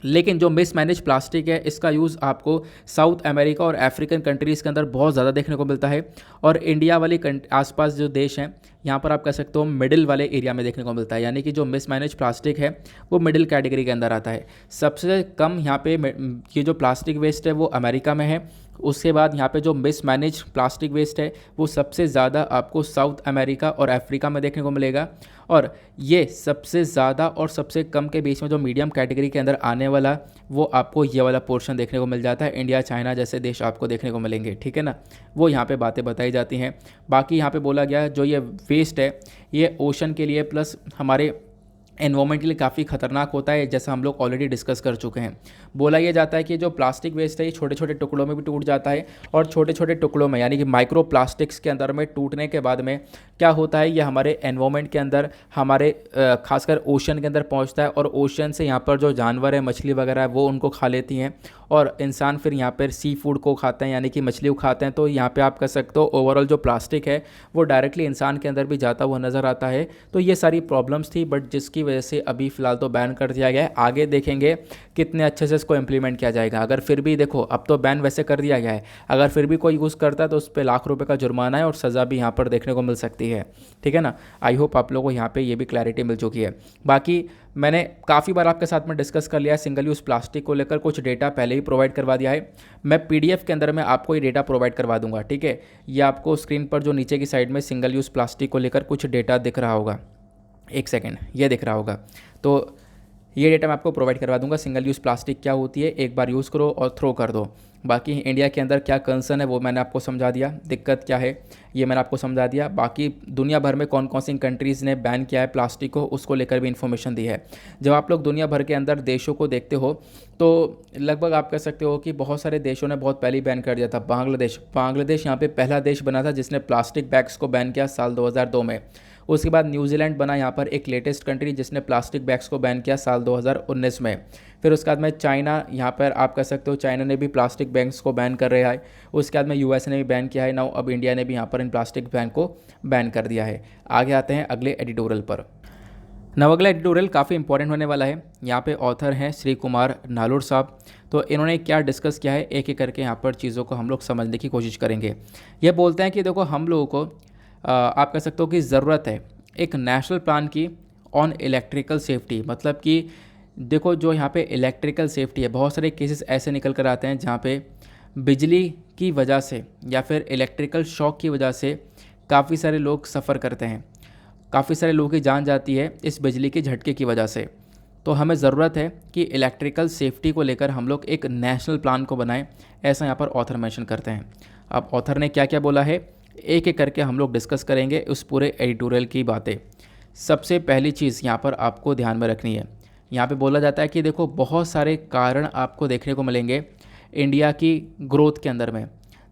लेकिन जो मिसमैनेज प्लास्टिक है इसका यूज़ आपको साउथ अमेरिका और अफ्रीकन कंट्रीज़ के अंदर बहुत ज़्यादा देखने को मिलता है, और इंडिया वाली आसपास जो देश हैं यहाँ पर आप कह सकते हो मिडिल वाले एरिया में देखने को मिलता है, यानी कि जो मिसमैनेज प्लास्टिक है वो मिडिल कैटेगरी के अंदर आता है। सबसे कम यहाँ पे ये जो प्लास्टिक वेस्ट है वो अमेरिका में है। उसके बाद यहाँ पे जो मिसमैनेज प्लास्टिक वेस्ट है वो सबसे ज़्यादा आपको साउथ अमेरिका और अफ्रीका में देखने को मिलेगा, और ये सबसे ज़्यादा और सबसे कम के बीच में जो मीडियम कैटेगरी के अंदर आने वाला, वो आपको ये वाला पोर्शन देखने को मिल जाता है। इंडिया, चाइना जैसे देश आपको देखने को मिलेंगे, ठीक है ना। वो यहाँ पे बातें बताई जाती हैं। बाकी यहाँ पे बोला गया जो ये वेस्ट है ये ओशन के लिए प्लस हमारे एनवायरनमेंट के लिए काफ़ी खतरनाक होता है, जैसा हम लोग ऑलरेडी डिस्कस कर चुके हैं। बोला यह जाता है कि जो प्लास्टिक वेस्ट है ये छोटे छोटे टुकड़ों में भी टूट जाता है, और छोटे छोटे टुकड़ों में यानी कि माइक्रो प्लास्टिक्स के अंदर में टूटने के बाद में क्या होता है, ये हमारे एनवायरनमेंट के अंदर, हमारे खासकर ओशन के अंदर पहुंचता है, और ओशन से यहाँ पर जो जानवर है, मछली वगैरह है, वो उनको खा लेती हैं, और इंसान फिर यहाँ पर सी फूड को खाते हैं, यानी कि मछली को खाते हैं। तो यहाँ पर आप कह सकते हो ओवरऑल जो प्लास्टिक है वो डायरेक्टली इंसान के अंदर भी जाता हुआ नज़र आता है। तो ये सारी प्रॉब्लम्स थी, बट जिसकी वजह से अभी फ़िलहाल तो बैन कर दिया गया है। आगे देखेंगे कितने अच्छे से इसको इम्प्लीमेंट किया जाएगा। अगर फिर भी देखो, अब तो बैन वैसे कर दिया गया है, अगर फिर भी कोई यूज़ करता है तो उस पर लाख रुपए का जुर्माना है और सज़ा भी यहाँ पर देखने को मिल सकती है, ठीक है ना। आई होप आप लोगों को यहाँ पे ये भी क्लैरिटी मिल चुकी है। बाकी मैंने काफ़ी बार आपके साथ में डिस्कस कर लिया है सिंगल यूज़ प्लास्टिक को लेकर, कुछ डेटा पहले ही प्रोवाइड करवा दिया है। मैं PDF के अंदर में आपको ये डेटा प्रोवाइड करवा दूंगा, ठीक है। ये आपको स्क्रीन पर जो नीचे की साइड में सिंगल यूज़ प्लास्टिक को लेकर कुछ डेटा दिख रहा होगा, एक सेकेंड, ये दिख रहा होगा। तो ये डेटा मैं आपको प्रोवाइड करवा दूंगा, सिंगल यूज़ प्लास्टिक क्या होती है, एक बार यूज़ करो और थ्रो कर दो। बाकी इंडिया के अंदर क्या कंसर्न है वो मैंने आपको समझा दिया, दिक्कत क्या है ये मैंने आपको समझा दिया। बाकी दुनिया भर में कौन कौन सी कंट्रीज़ ने बैन किया है प्लास्टिक को, उसको लेकर भी इन्फॉर्मेशन दी है। जब आप लोग दुनिया भर के अंदर देशों को देखते हो तो लगभग आप कह सकते हो कि बहुत सारे देशों ने बहुत पहले बैन कर दिया था। बांग्लादेश यहाँ पे पहला देश बना था जिसने प्लास्टिक बैग्स को बैन किया साल 2002 में। उसके बाद न्यूजीलैंड बना यहाँ पर एक लेटेस्ट कंट्री जिसने प्लास्टिक बैग्स को बैन किया साल 2019 में। फिर उसके बाद में चाइना, यहाँ पर आप कह सकते हो चाइना ने भी प्लास्टिक बैग्स को बैन कर रहा है। उसके बाद में US ने भी बैन किया है। नाउ अब इंडिया ने भी यहाँ पर इन प्लास्टिक बैग को बैन कर दिया है। आगे आते हैं अगले एडिटोरियल पर। नव अगला एडिटोरियल काफ़ी इंपॉर्टेंट होने वाला है। यहाँ पे ऑथर हैं श्री कुमार नालोर साहब। तो इन्होंने क्या डिस्कस किया है, एक एक करके यहाँ पर चीज़ों को हम लोग समझने की कोशिश करेंगे। ये बोलते हैं कि देखो हम लोगों को आप कह सकते हो कि ज़रूरत है एक नेशनल प्लान की ऑन इलेक्ट्रिकल सेफ्टी। मतलब कि देखो जो यहाँ पे इलेक्ट्रिकल सेफ्टी है, बहुत सारे केसेस ऐसे निकल कर आते हैं जहाँ पे बिजली की वजह से या फिर इलेक्ट्रिकल शॉक की वजह से काफ़ी सारे लोग सफ़र करते हैं, काफ़ी सारे लोगों की जान जाती है इस बिजली के झटके की वजह से। तो हमें ज़रूरत है कि इलेक्ट्रिकल सेफ्टी को लेकर हम लोग एक नेशनल प्लान को बनाएं, ऐसा यहाँ पर ऑथर मेंशन करते हैं। अब ऑथर ने क्या क्या बोला है एक एक करके हम लोग डिस्कस करेंगे उस पूरे एडिटोरियल की बातें। सबसे पहली चीज़ यहाँ पर आपको ध्यान में रखनी है, यहाँ पे बोला जाता है कि देखो बहुत सारे कारण आपको देखने को मिलेंगे इंडिया की ग्रोथ के अंदर में।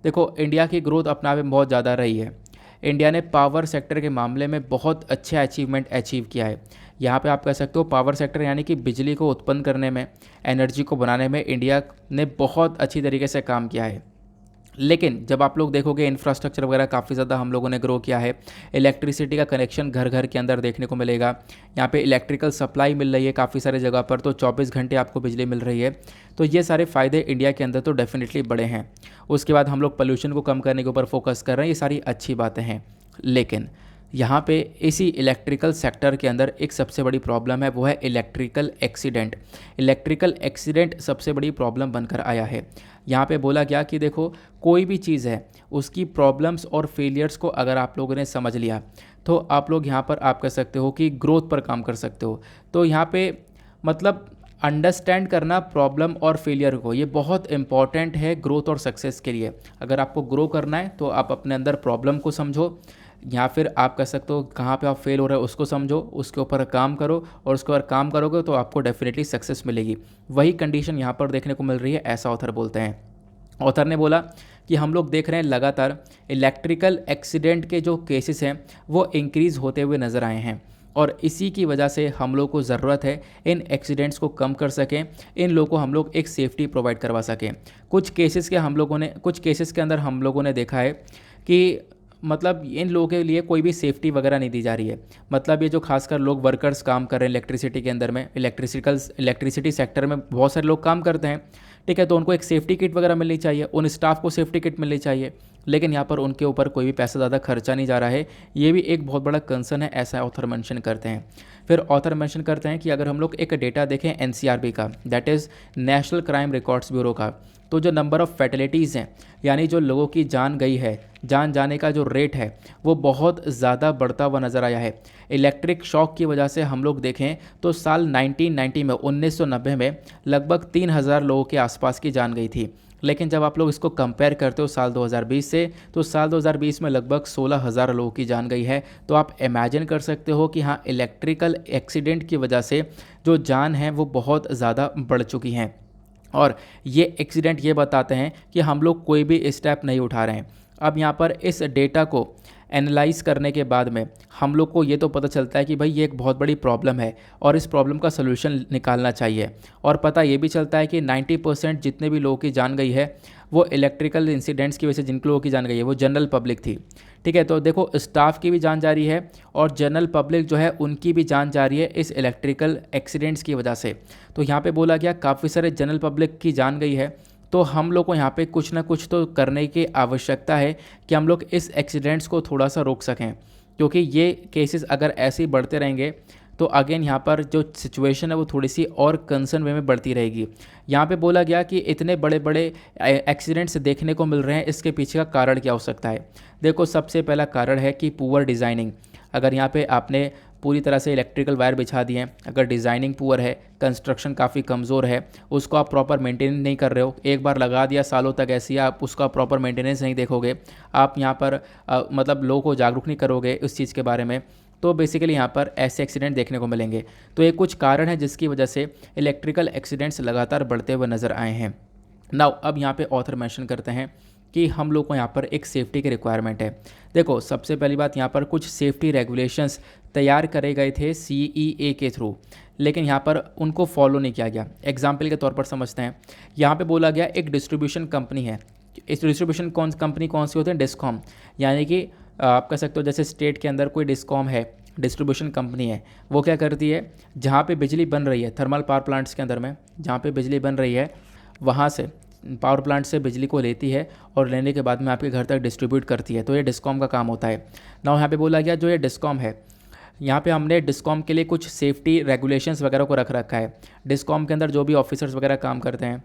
देखो इंडिया की ग्रोथ अपने आप में बहुत ज़्यादा रही है। इंडिया ने पावर सेक्टर के मामले में बहुत अच्छा अचीवमेंट अचीव किया है। यहाँ पे आप कह सकते हो पावर सेक्टर यानी कि बिजली को उत्पन्न करने में, एनर्जी को बनाने में इंडिया ने बहुत अच्छी तरीके से काम किया है। लेकिन जब आप लोग देखोगे इंफ्रास्ट्रक्चर वगैरह काफ़ी ज़्यादा हम लोगों ने ग्रो किया है। इलेक्ट्रिसिटी का कनेक्शन घर घर के अंदर देखने को मिलेगा। यहाँ पे इलेक्ट्रिकल सप्लाई मिल रही है काफ़ी सारे जगह पर, तो 24 घंटे आपको बिजली मिल रही है। तो ये सारे फ़ायदे इंडिया के अंदर तो डेफिनेटली बड़े हैं। उसके बाद हम लोग पोल्यूशन को कम करने के ऊपर फोकस कर रहे हैं, ये सारी अच्छी बातें हैं। लेकिन यहाँ पे इसी इलेक्ट्रिकल सेक्टर के अंदर एक सबसे बड़ी प्रॉब्लम है, वो है इलेक्ट्रिकल एक्सीडेंट। इलेक्ट्रिकल एक्सीडेंट सबसे बड़ी प्रॉब्लम बनकर आया है। यहाँ पे बोला गया कि देखो, कोई भी चीज़ है उसकी प्रॉब्लम्स और फेलियर्स को अगर आप लोगों ने समझ लिया तो आप लोग यहाँ पर आप कह सकते हो कि ग्रोथ पर काम कर सकते हो। तो यहाँ पे मतलब अंडरस्टैंड करना प्रॉब्लम और फेलियर को, ये बहुत इंपॉर्टेंट है ग्रोथ और सक्सेस के लिए। अगर आपको ग्रो करना है तो आप अपने अंदर प्रॉब्लम को समझो, या फिर आप कह सकते हो कहाँ पे आप फेल हो रहे हो उसको समझो, उसके ऊपर काम करो, और उसके ऊपर काम करोगे तो आपको डेफिनेटली सक्सेस मिलेगी। वही कंडीशन यहाँ पर देखने को मिल रही है, ऐसा ऑथर बोलते हैं। ऑथर ने बोला कि हम लोग देख रहे हैं लगातार इलेक्ट्रिकल एक्सीडेंट के जो केसेस हैं वो इंक्रीज़ होते हुए नज़र आए हैं, और इसी की वजह से हम लोग को ज़रूरत है इन एक्सीडेंट्स को कम कर सकें, इन लोगों को हम लोग एक सेफ्टी प्रोवाइड करवा सकें। कुछ केसेस के अंदर हम लोगों ने देखा है कि मतलब इन लोगों के लिए कोई भी सेफ्टी वगैरह नहीं दी जा रही है। मतलब ये जो खासकर लोग वर्कर्स काम कर रहे हैं इलेक्ट्रिसिटी के अंदर में, इलेक्ट्रिसिटी सेक्टर में बहुत सारे लोग काम करते हैं, ठीक है, तो उनको एक सेफ्टी किट वगैरह मिलनी चाहिए, उन स्टाफ को सेफ्टी किट मिलनी चाहिए, लेकिन यहाँ पर उनके ऊपर कोई भी पैसा ज़्यादा खर्चा नहीं जा रहा है। ये भी एक बहुत बड़ा कंसर्न है, ऐसा ऑथर मेंशन करते हैं। फिर ऑथर मेंशन करते हैं कि अगर हम लोग एक डेटा देखें एनसीआरबी का, that is national crime records bureau का, तो जो नंबर ऑफ़ फैटिलिटीज़ हैं, यानी जो लोगों की जान गई है, जान जाने का जो रेट है वो बहुत ज़्यादा बढ़ता हुआ नज़र आया है। इलेक्ट्रिक शॉक की वजह से हम लोग देखें तो साल 1990 में 1990 में लगभग 3000 लोगों के आसपास की जान गई थी, लेकिन जब आप लोग इसको कंपेयर करते हो साल 2020 से, तो साल 2020 में लगभग 16,000 लोगों की जान गई है। तो आप इमेजिन कर सकते हो कि हाँ, इलेक्ट्रिकल एक्सीडेंट की वजह से जो जान है वो बहुत ज़्यादा बढ़ चुकी हैं। और ये एक्सीडेंट ये बताते हैं कि हम लोग कोई भी स्टेप नहीं उठा रहे हैं। अब यहाँ पर इस डेटा को एनालाइज करने के बाद में हम लोग को ये तो पता चलता है कि भाई ये एक बहुत बड़ी प्रॉब्लम है और इस प्रॉब्लम का सलूशन निकालना चाहिए। और पता ये भी चलता है कि 90% जितने भी लोगों की जान गई है वो इलेक्ट्रिकल इंसिडेंट्स की वजह से जिन लोगों की जान गई है वो जनरल पब्लिक थी, ठीक है। तो देखो, स्टाफ की भी जान जा रही है और जनरल पब्लिक जो है उनकी भी जान जा रही है इस इलेक्ट्रिकल एक्सीडेंट्स की वजह से। तो यहाँ पे बोला गया काफ़ी सारे जनरल पब्लिक की जान गई है, तो हम लोग को यहाँ पे कुछ ना कुछ तो करने की आवश्यकता है कि हम लोग इस एक्सीडेंट्स को थोड़ा सा रोक सकें, क्योंकि ये केसेस अगर ऐसे ही बढ़ते रहेंगे तो अगेन यहाँ पर जो सिचुएशन है वो थोड़ी सी और कंसर्न वे में बढ़ती रहेगी। यहाँ पे बोला गया कि इतने बड़े बड़े एक्सीडेंट्स देखने को मिल रहे हैं, इसके पीछे का कारण क्या हो सकता है। देखो, सबसे पहला कारण है कि पुअर डिज़ाइनिंग। अगर यहाँ पे आपने पूरी तरह से इलेक्ट्रिकल वायर बिछा दिए हैं, अगर डिज़ाइनिंग पुअर है, कंस्ट्रक्शन काफ़ी कमज़ोर है, उसको आप प्रॉपर मेंटेनेंस नहीं कर रहे हो, एक बार लगा दिया सालों तक ऐसी है, आप उसका प्रॉपर मेंटेनेंस नहीं देखोगे, आप यहाँ पर मतलब लोगों को जागरूक नहीं करोगे इस चीज़ के बारे में, तो बेसिकली यहाँ पर ऐसे एक्सीडेंट देखने को मिलेंगे। तो ये कुछ कारण है जिसकी वजह से इलेक्ट्रिकल एक्सीडेंट्स लगातार बढ़ते हुए नज़र आए हैं। नाउ अब यहाँ पे ऑथर मेंशन करते हैं कि हम लोग को यहाँ पर एक सेफ्टी की रिक्वायरमेंट है। देखो, सबसे पहली बात, यहाँ पर कुछ सेफ्टी रेगुलेशंस तैयार करे गए थे CEA के थ्रू, लेकिन यहाँ पर उनको फॉलो नहीं किया गया। एग्जाम्पल के तौर पर समझते हैं, यहाँ पे बोला गया एक डिस्ट्रीब्यूशन कंपनी है। इस डिस्ट्रीब्यूशन कंपनी कौन सी होती है? डिस्कॉम। यानी कि आप कह सकते हो जैसे स्टेट के अंदर कोई डिस्कॉम है, डिस्ट्रीब्यूशन कंपनी है, वो क्या करती है, जहाँ पे बिजली बन रही है थर्मल पावर प्लांट्स के अंदर में, जहाँ पे बिजली बन रही है वहाँ से पावर प्लांट से बिजली को लेती है और लेने के बाद में आपके घर तक डिस्ट्रीब्यूट करती है। तो ये डिस्कॉम का काम होता है। ना यहाँ पे बोला गया जो ये डिस्कॉम है, यहाँ पे हमने डिस्कॉम के लिए कुछ सेफ्टी रेगुलेशंस वगैरह को रख रखा है। डिस्कॉम के अंदर जो भी ऑफिसर्स वगैरह काम करते हैं,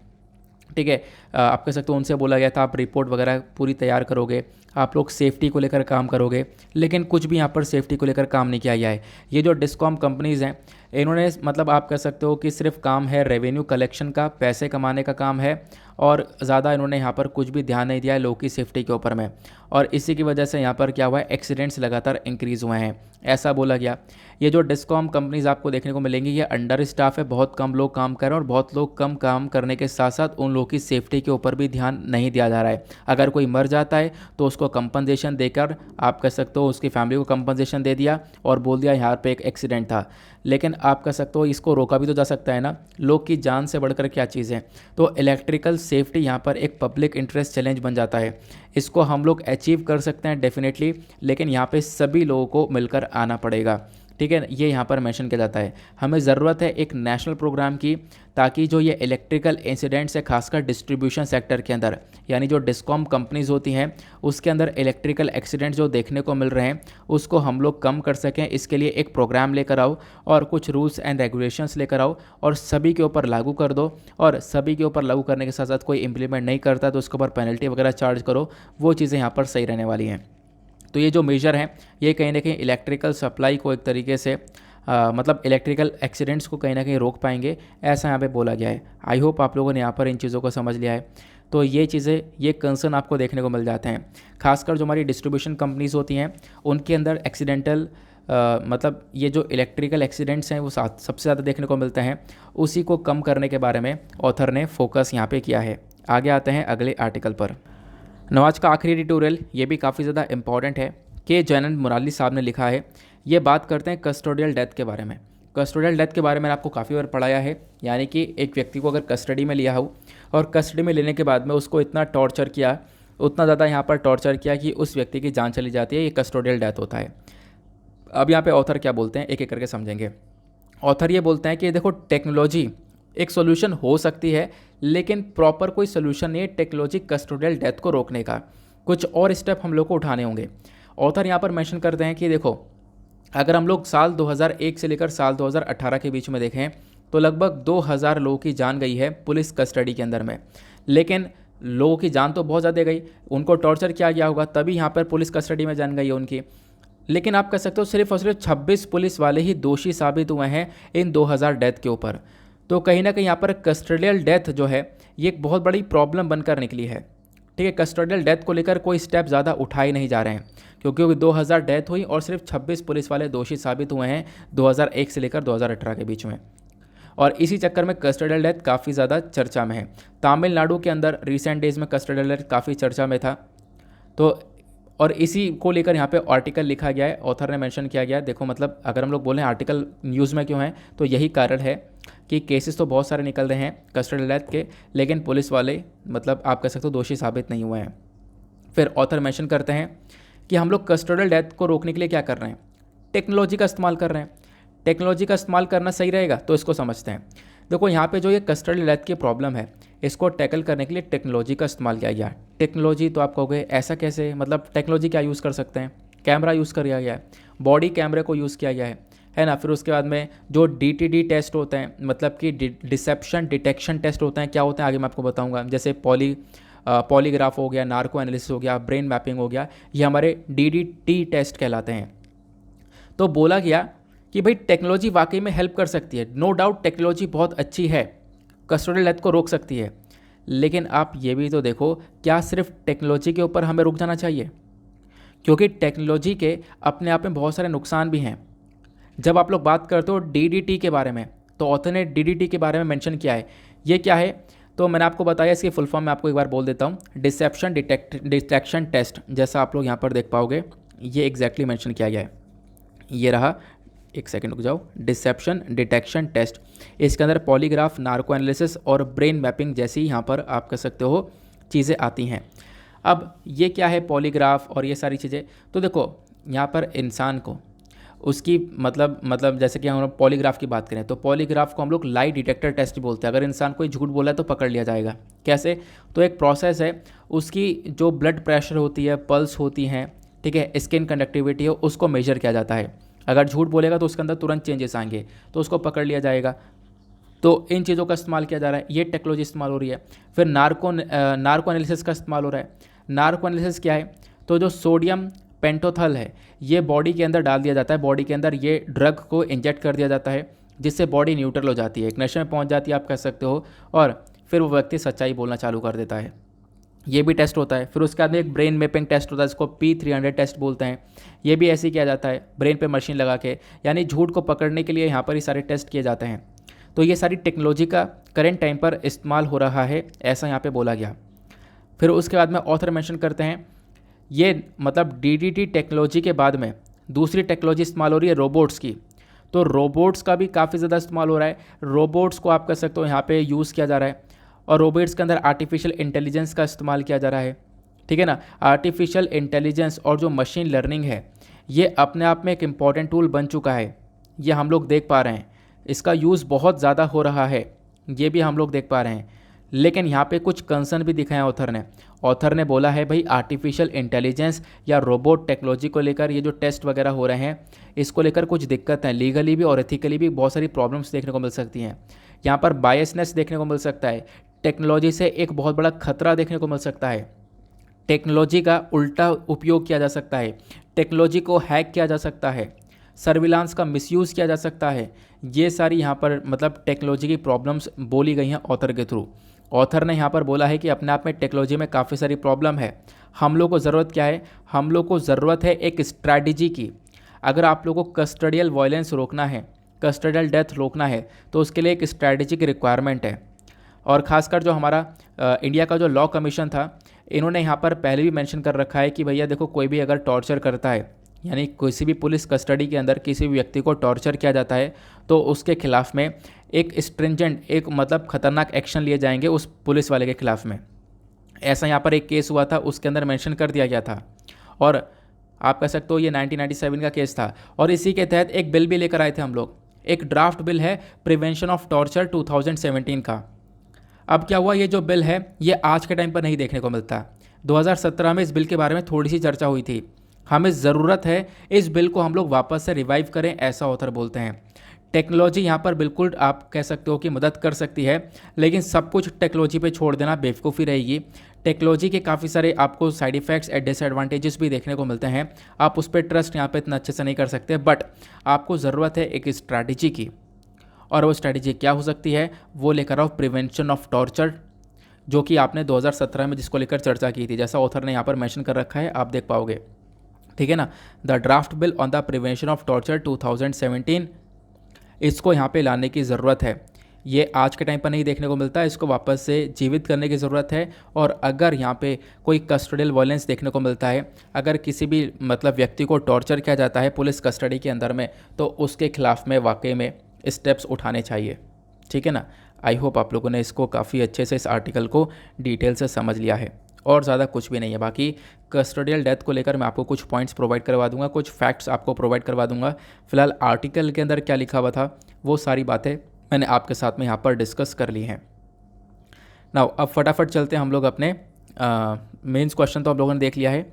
ठीक है, आप कह सकते हो उनसे बोला गया था आप रिपोर्ट वगैरह पूरी तैयार करोगे, आप लोग सेफ्टी को लेकर काम करोगे, लेकिन कुछ भी यहाँ पर सेफ्टी को लेकर काम नहीं किया गया है। ये जो डिस्कॉम कंपनीज़ हैं, इन्होंने मतलब आप कह सकते हो कि सिर्फ काम है रेवेन्यू कलेक्शन का, पैसे कमाने का काम है, और ज़्यादा इन्होंने यहाँ पर कुछ भी ध्यान नहीं दिया है लोगों की सेफ्टी के ऊपर में। और इसी की वजह से यहाँ पर क्या हुआ है, एक्सीडेंट्स लगातार इंक्रीज़ हुए हैं, ऐसा बोला गया। ये जो डिस्कॉम कंपनीज़ आपको देखने को मिलेंगी, ये अंडर स्टाफ है, बहुत कम लोग काम कर रहे हैं, और बहुत लोग कम काम करने के साथ साथ उन लोगों की सेफ्टी के ऊपर भी ध्यान नहीं दिया जा रहा है। अगर कोई मर जाता है तो उसको कंपनसेशन देकर, आप कह सकते हो उसकी फैमिली को कंपनसेशन दे दिया और बोल दिया यहाँ पे एक एक्सीडेंट था, लेकिन आप कह सकते हो इसको रोका भी तो जा सकता है ना, लोग की जान से बढ़कर क्या चीज़ है। तो इलेक्ट्रिकल सेफ्टी यहाँ पर एक पब्लिक इंटरेस्ट चैलेंज बन जाता है, इसको हम लोग अचीव कर सकते हैं डेफिनेटली, लेकिन यहाँ पे सभी लोगों को मिलकर आना पड़ेगा, ठीक है, ये यहाँ पर मेंशन किया जाता है। हमें ज़रूरत है एक नेशनल प्रोग्राम की, ताकि जो ये इलेक्ट्रिकल इंसिडेंट्स है खासकर डिस्ट्रीब्यूशन सेक्टर के अंदर, यानी जो डिस्कॉम कंपनीज होती हैं उसके अंदर इलेक्ट्रिकल एक्सीडेंट जो देखने को मिल रहे हैं उसको हम लोग कम कर सकें। इसके लिए एक प्रोग्राम लेकर आओ और कुछ रूल्स एंड रेगुलेशंस लेकर आओ और सभी के ऊपर लागू कर दो, और सभी के ऊपर लागू करने के साथ साथ कोई इंप्लीमेंट नहीं करता तो उसके ऊपर पेनल्टी वगैरह चार्ज करो। वो चीज़ें यहाँ पर सही रहने वाली हैं। तो ये जो मेजर हैं ये कहीं ना कहीं इलेक्ट्रिकल सप्लाई को एक तरीके से मतलब इलेक्ट्रिकल एक्सीडेंट्स को कहीं ना कहीं रोक पाएंगे, ऐसा यहाँ पे बोला गया है। आई होप आप लोगों ने यहाँ पर इन चीज़ों को समझ लिया है। तो ये चीज़ें, ये कंसर्न आपको देखने को मिल जाते हैं। खासकर जो हमारी डिस्ट्रीब्यूशन कंपनीज़ होती हैं उनके अंदर एक्सीडेंटल मतलब ये जो इलेक्ट्रिकल एक्सीडेंट्स हैं वो सबसे ज़्यादा देखने को मिलते हैं। उसी को कम करने के बारे में ऑथर ने फोकस यहाँ पे किया है। आगे आते हैं अगले आर्टिकल पर। आज का आखिरी एडिटोरियल ये भी काफ़ी ज़्यादा इंपॉर्टेंट है कि जयनंद मुराली साहब ने लिखा है। ये बात करते हैं कस्टोडियल डेथ के बारे में। कस्टोडियल डेथ के बारे में आपको काफ़ी बार पढ़ाया है, यानी कि एक व्यक्ति को अगर कस्टडी में लिया हो और कस्टडी में लेने के बाद में उसको इतना टॉर्चर किया, उतना ज़्यादा यहाँ पर टॉर्चर किया कि उस व्यक्ति की जान चली जाती है, ये कस्टोडियल डेथ होता है। अब यहाँ पे ऑथर क्या बोलते हैं एक एक करके समझेंगे। ऑथर ये बोलते हैं कि देखो टेक्नोलॉजी एक सोल्यूशन हो सकती है, लेकिन प्रॉपर कोई सोल्यूशन नहीं है टेक्नोलॉजी कस्टोडियल डेथ को रोकने का। कुछ और स्टेप हम लोग को उठाने होंगे। ऑथर यहाँ पर मेंशन करते हैं कि देखो, अगर हम लोग साल 2001 से लेकर साल 2018 के बीच में देखें तो लगभग 2000 लोगों की जान गई है पुलिस कस्टडी के अंदर में। लेकिन लोगों की जान तो बहुत ज़्यादा गई, उनको टॉर्चर किया गया होगा तभी यहाँ पर पुलिस कस्टडी में जान गई है उनकी। लेकिन आप कह सकते हो सिर्फ और सिर्फ 26 पुलिस वाले ही दोषी साबित हुए हैं इन 2000 डेथ के ऊपर। तो कहीं ना कहीं यहाँ पर कस्टोडियल डेथ जो है ये एक बहुत बड़ी प्रॉब्लम बनकर निकली है। ठीक है, कस्टोडियल डेथ को लेकर कोई स्टेप ज़्यादा उठाए नहीं जा रहे हैं, क्योंकि 2000 डेथ हुई और सिर्फ 26 पुलिस वाले दोषी साबित हुए हैं 2001 से लेकर 2018 के बीच में। और इसी चक्कर में कस्टोडियल डेथ काफ़ी ज़्यादा चर्चा में है। तमिलनाडु के अंदर रिसेंट डेज में कस्टोडियल डेथ काफ़ी चर्चा में था। तो और इसी को लेकर यहाँ पे आर्टिकल लिखा गया है, ऑथर ने मेंशन किया गया है। देखो मतलब अगर हम लोग बोलें आर्टिकल न्यूज़ में क्यों है, तो यही कारण है कि केसेस तो बहुत सारे निकल रहे हैं कस्टोडियल डेथ के, लेकिन पुलिस वाले मतलब आप कह सकते हो दोषी साबित नहीं हुए हैं। फिर ऑथर मेंशन करते हैं कि हम लोग कस्टोडियल डेथ को रोकने के लिए क्या कर रहे हैं, टेक्नोलॉजी का इस्तेमाल कर रहे हैं। टेक्नोलॉजी का इस्तेमाल करना सही रहेगा, तो इसको समझते हैं। देखो यहाँ पे जो ये कस्टोडियल डेथ की प्रॉब्लम है इसको टैकल करने के लिए टेक्नोलॉजी का इस्तेमाल किया गया। टेक्नोलॉजी तो आप कहोगे ऐसा कैसे, मतलब टेक्नोलॉजी क्या यूज़ कर सकते हैं, कैमरा यूज़ किया गया है, बॉडी कैमरे को यूज़ किया गया है ना। फिर उसके बाद में जो DTD टेस्ट होते हैं, मतलब कि डिसेप्शन डिटेक्शन टेस्ट होते हैं, क्या होते हैं आगे मैं आपको बताऊंगा। जैसे पॉलीग्राफ हो गया, नार्को एनालिसिस हो गया, ब्रेन मैपिंग हो गया, ये हमारे DDT टेस्ट कहलाते हैं। तो बोला गया कि भाई टेक्नोलॉजी वाकई में हेल्प कर सकती है, नो डाउट टेक्नोलॉजी बहुत अच्छी है, कस्टोडियल डेथ को रोक सकती है। लेकिन आप ये भी तो देखो, क्या सिर्फ टेक्नोलॉजी के ऊपर हमें रुक जाना चाहिए, क्योंकि टेक्नोलॉजी के अपने आप में बहुत सारे नुकसान भी हैं। जब आप लोग बात करते हो DDT के बारे में, तो ऑथर ने DDT के बारे में मेंशन किया है। ये क्या है, तो मैंने आपको बताया, इसकी फुल फॉर्म मैं आपको एक बार बोल देता हूँ, डिसेप्शन डिटेक्शन टेस्ट। जैसा आप लोग यहाँ पर देख पाओगे ये एग्जैक्टली मेंशन किया गया है। ये रहा, एक सेकंड रुक जाओ, डिसेप्शन डिटेक्शन टेस्ट। इसके अंदर पॉलीग्राफ, नार्को एनालिसिस और ब्रेन मैपिंग जैसी यहाँ पर आप कह सकते हो चीज़ें आती हैं। अब ये क्या है पॉलीग्राफ और ये सारी चीज़ें, तो देखो यहाँ पर इंसान को उसकी मतलब जैसे कि हम लोग पॉलीग्राफ की बात करें तो पॉलीग्राफ को हम लोग लाई डिटेक्टर टेस्ट बोलते हैं। अगर इंसान कोई झूठ बोला है तो पकड़ लिया जाएगा। कैसे, तो एक प्रोसेस है, उसकी जो ब्लड प्रेशर होती है, पल्स होती हैं, ठीक है, स्किन कंडक्टिविटी है, उसको मेजर किया जाता है। अगर झूठ बोलेगा तो उसके अंदर तुरंत चेंजेस आएंगे, तो उसको पकड़ लिया जाएगा। तो इन चीज़ों का इस्तेमाल किया जा रहा है, ये टेक्नोलॉजी इस्तेमाल हो रही है। फिर नार्को एनालिसिस का इस्तेमाल हो रहा है। नार्को एनालिसिस क्या है, तो जो सोडियम पेंटोथल है ये बॉडी के अंदर डाल दिया जाता है, बॉडी के अंदर ये ड्रग को इंजेक्ट कर दिया जाता है, जिससे बॉडी न्यूट्रल हो जाती है, एक नशे में पहुंच जाती है आप कह सकते हो, और फिर वो व्यक्ति सच्चाई बोलना चालू कर देता है। ये भी टेस्ट होता है। फिर उसके बाद में एक ब्रेन मैपिंग टेस्ट होता है, इसको P300 टेस्ट बोलते हैं। ये भी ऐसे ही किया जाता है, ब्रेन पे मशीन लगा के, यानी झूठ को पकड़ने के लिए यहाँ पर ही सारे टेस्ट किए जाते हैं। तो ये सारी टेक्नोलॉजी का करेंट टाइम पर इस्तेमाल हो रहा है, ऐसा यहाँ पे बोला गया। फिर उसके बाद में ऑथर मेंशन करते हैं, ये मतलब DDT टेक्नोलॉजी के बाद में दूसरी टेक्नोलॉजी इस्तेमाल हो रही है रोबोट्स की। तो रोबोट्स का भी काफ़ी ज़्यादा इस्तेमाल हो रहा है। रोबोट्स को आप कह सकते हो यहाँ पे यूज़ किया जा रहा है, और रोबोट्स के अंदर आर्टिफिशियल इंटेलिजेंस का इस्तेमाल किया जा रहा है, ठीक है ना। आर्टिफिशियल इंटेलिजेंस और जो मशीन लर्निंग है ये अपने आप में एक इम्पॉर्टेंट टूल बन चुका है। ये हम लोग देख पा रहे हैं, इसका यूज़ बहुत ज़्यादा हो रहा है, ये भी हम लोग देख पा रहे हैं। लेकिन यहाँ पे कुछ कंसर्न भी दिखाया ऑथर ने बोला है भाई आर्टिफिशियल इंटेलिजेंस या रोबोट टेक्नोलॉजी को लेकर ये जो टेस्ट वगैरह हो रहे हैं इसको लेकर कुछ दिक्कत है, लीगली भी और एथिकली भी बहुत सारी प्रॉब्लम्स देखने को मिल सकती हैं। यहाँ पर बायसनेस देखने को मिल सकता है, टेक्नोलॉजी से एक बहुत बड़ा खतरा देखने को मिल सकता है, टेक्नोलॉजी का उल्टा उपयोग किया जा सकता है, टेक्नोलॉजी को हैक किया जा सकता है, सर्विलांस का मिसयूज़ किया जा सकता है। ये सारी यहाँ पर मतलब टेक्नोलॉजी की प्रॉब्लम्स बोली गई हैं ऑथर के थ्रू। ऑथर ने यहाँ पर बोला है कि अपने आप में टेक्नोलॉजी में काफ़ी सारी प्रॉब्लम है, हम लोग को ज़रूरत क्या है, हम लोग को ज़रूरत है एक स्ट्रैटेजी की। अगर आप लोगों को कस्टोडियल वायलेंस रोकना है, कस्टोडियल डेथ रोकना है, तो उसके लिए एक स्ट्रैटेजी की रिक्वायरमेंट है। और ख़ासकर जो हमारा इंडिया का जो लॉ कमीशन था, इन्होंने यहाँ पर पहले भी मेंशन कर रखा है कि भैया देखो, कोई भी अगर टॉर्चर करता है, यानी किसी भी पुलिस कस्टडी के अंदर किसी भी व्यक्ति को टॉर्चर किया जाता है, तो उसके खिलाफ में एक स्ट्रिंजेंट, एक मतलब खतरनाक एक्शन लिए जाएंगे उस पुलिस वाले के खिलाफ में। ऐसा यहाँ पर एक केस हुआ था, उसके अंदर मेंशन कर दिया गया था। और आप कह सकते हो ये 1997 का केस था। और इसी के तहत एक बिल भी लेकर आए थे हम लोग, एक ड्राफ्ट बिल है प्रिवेंशन ऑफ टॉर्चर 2017 का। अब क्या हुआ, ये जो बिल है ये आज के टाइम पर नहीं देखने को मिलता। 2017 में इस बिल के बारे में थोड़ी सी चर्चा हुई थी। हमें ज़रूरत है इस बिल को हम लोग वापस से रिवाइव करें, ऐसा ऑथर बोलते हैं। टेक्नोलॉजी यहाँ पर बिल्कुल आप कह सकते हो कि मदद कर सकती है, लेकिन सब कुछ टेक्नोलॉजी पे छोड़ देना बेवकूफ़ी रहेगी। टेक्नोलॉजी के काफ़ी सारे आपको साइड इफ़ेक्ट्स एंड डिसएडवांटेजेस भी देखने को मिलते हैं, आप उस पर ट्रस्ट यहाँ पे इतना अच्छे से नहीं कर सकते। बट आपको ज़रूरत है एक स्ट्रैटेजी की, और वो स्ट्रैटेजी क्या हो सकती है, वो लेकर आओ प्रिवेंशन ऑफ टॉर्चर, जो कि आपने 2017 में जिसको लेकर चर्चा की थी, जैसा ऑथर ने यहाँ पर मेंशन कर रखा है, आप देख पाओगे, ठीक है ना। The draft bill on the prevention of torture 2017, इसको यहाँ पे लाने की ज़रूरत है। ये आज के टाइम पर नहीं देखने को मिलता है, इसको वापस से जीवित करने की ज़रूरत है। और अगर यहाँ पे कोई कस्टोडियल वायलेंस देखने को मिलता है, अगर किसी भी मतलब व्यक्ति को टॉर्चर किया जाता है पुलिस कस्टडी के अंदर में, तो उसके खिलाफ में वाकई में स्टेप्स उठाने चाहिए, ठीक है ना। आई होप आप लोगों ने इसको काफ़ी अच्छे से इस आर्टिकल को डिटेल से समझ लिया है, और ज़्यादा कुछ भी नहीं है। बाकी कस्टोडियल डेथ को लेकर मैं आपको कुछ पॉइंट्स प्रोवाइड करवा दूंगा, कुछ फैक्ट्स आपको प्रोवाइड करवा दूंगा। फिलहाल आर्टिकल के अंदर क्या लिखा हुआ था वो सारी बातें मैंने आपके साथ में यहाँ पर डिस्कस कर ली हैं। नाउ अब फटाफट चलते हैं हम लोग अपने मेंस क्वेश्चन तो आप लोगों ने देख लिया है।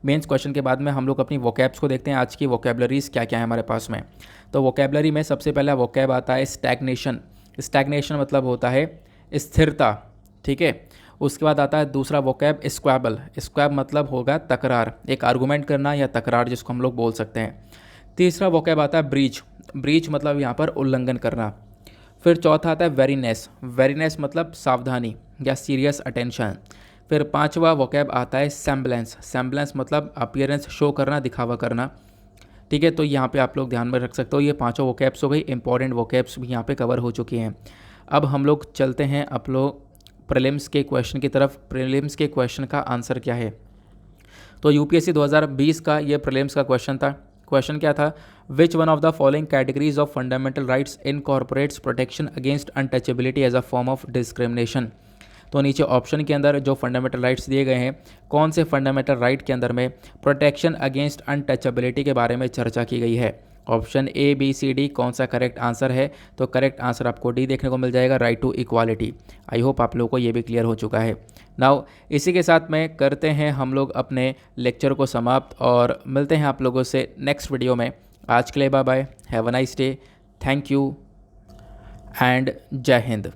मेंस क्वेश्चन के बाद में हम लोग अपनी वोकैब्स को देखते हैं, आज की वोकैबलरीज़ क्या क्या है हमारे पास में। तो वोकैबलरी में सबसे पहला वोकैब आता है स्टैग्नेशन। स्टैग्नेशन मतलब होता है स्थिरता, ठीक है। उसके बाद आता है दूसरा वोकैब स्क्वैबल। स्क्वैब मतलब होगा तकरार, एक आर्गूमेंट करना या तकरार जिसको हम लोग बोल सकते हैं। तीसरा वोकैब आता है ब्रीच। ब्रीच मतलब यहाँ पर उल्लंघन करना। फिर चौथा आता है वेरीनेस। वेरीनेस मतलब सावधानी या सीरियस अटेंशन। फिर पांचवा वोकैब आता है सेम्बलेंस। सेम्बलेंस मतलब अपीयरेंस, शो करना, दिखावा करना, ठीक है। तो यहाँ पे आप लोग ध्यान में रख सकते हो, ये पांचों वोकैब्स हो गई। इंपॉर्टेंट वोकैब्स भी यहाँ पे कवर हो चुकी हैं। अब हम लोग चलते हैं आप लोग प्रीलिम्स के क्वेश्चन की तरफ। प्रीलिम्स के क्वेश्चन का आंसर क्या है, तो यूपीएससी 2020 का ये प्रीलिम्स का क्वेश्चन था। क्वेश्चन क्या था, which one of the following categories of fundamental rights incorporates protection against untouchability as a form of discrimination. तो नीचे ऑप्शन के अंदर जो फंडामेंटल राइट्स दिए गए हैं, कौन से फंडामेंटल राइट के अंदर में प्रोटेक्शन अगेंस्ट अनटचेबिलिटी के बारे में चर्चा की गई है। Option A B C D कौन सा करेक्ट आंसर है, तो करेक्ट आंसर आपको डी देखने को मिल जाएगा, right to equality. I hope आप लोगों को ये भी क्लियर हो चुका है। नाउ इसी के साथ में करते हैं हम लोग अपने लेक्चर को समाप्त, और मिलते हैं आप लोगों से नेक्स्ट वीडियो में। आज के लिए bye bye, have a nice day, thank you and जय हिंद।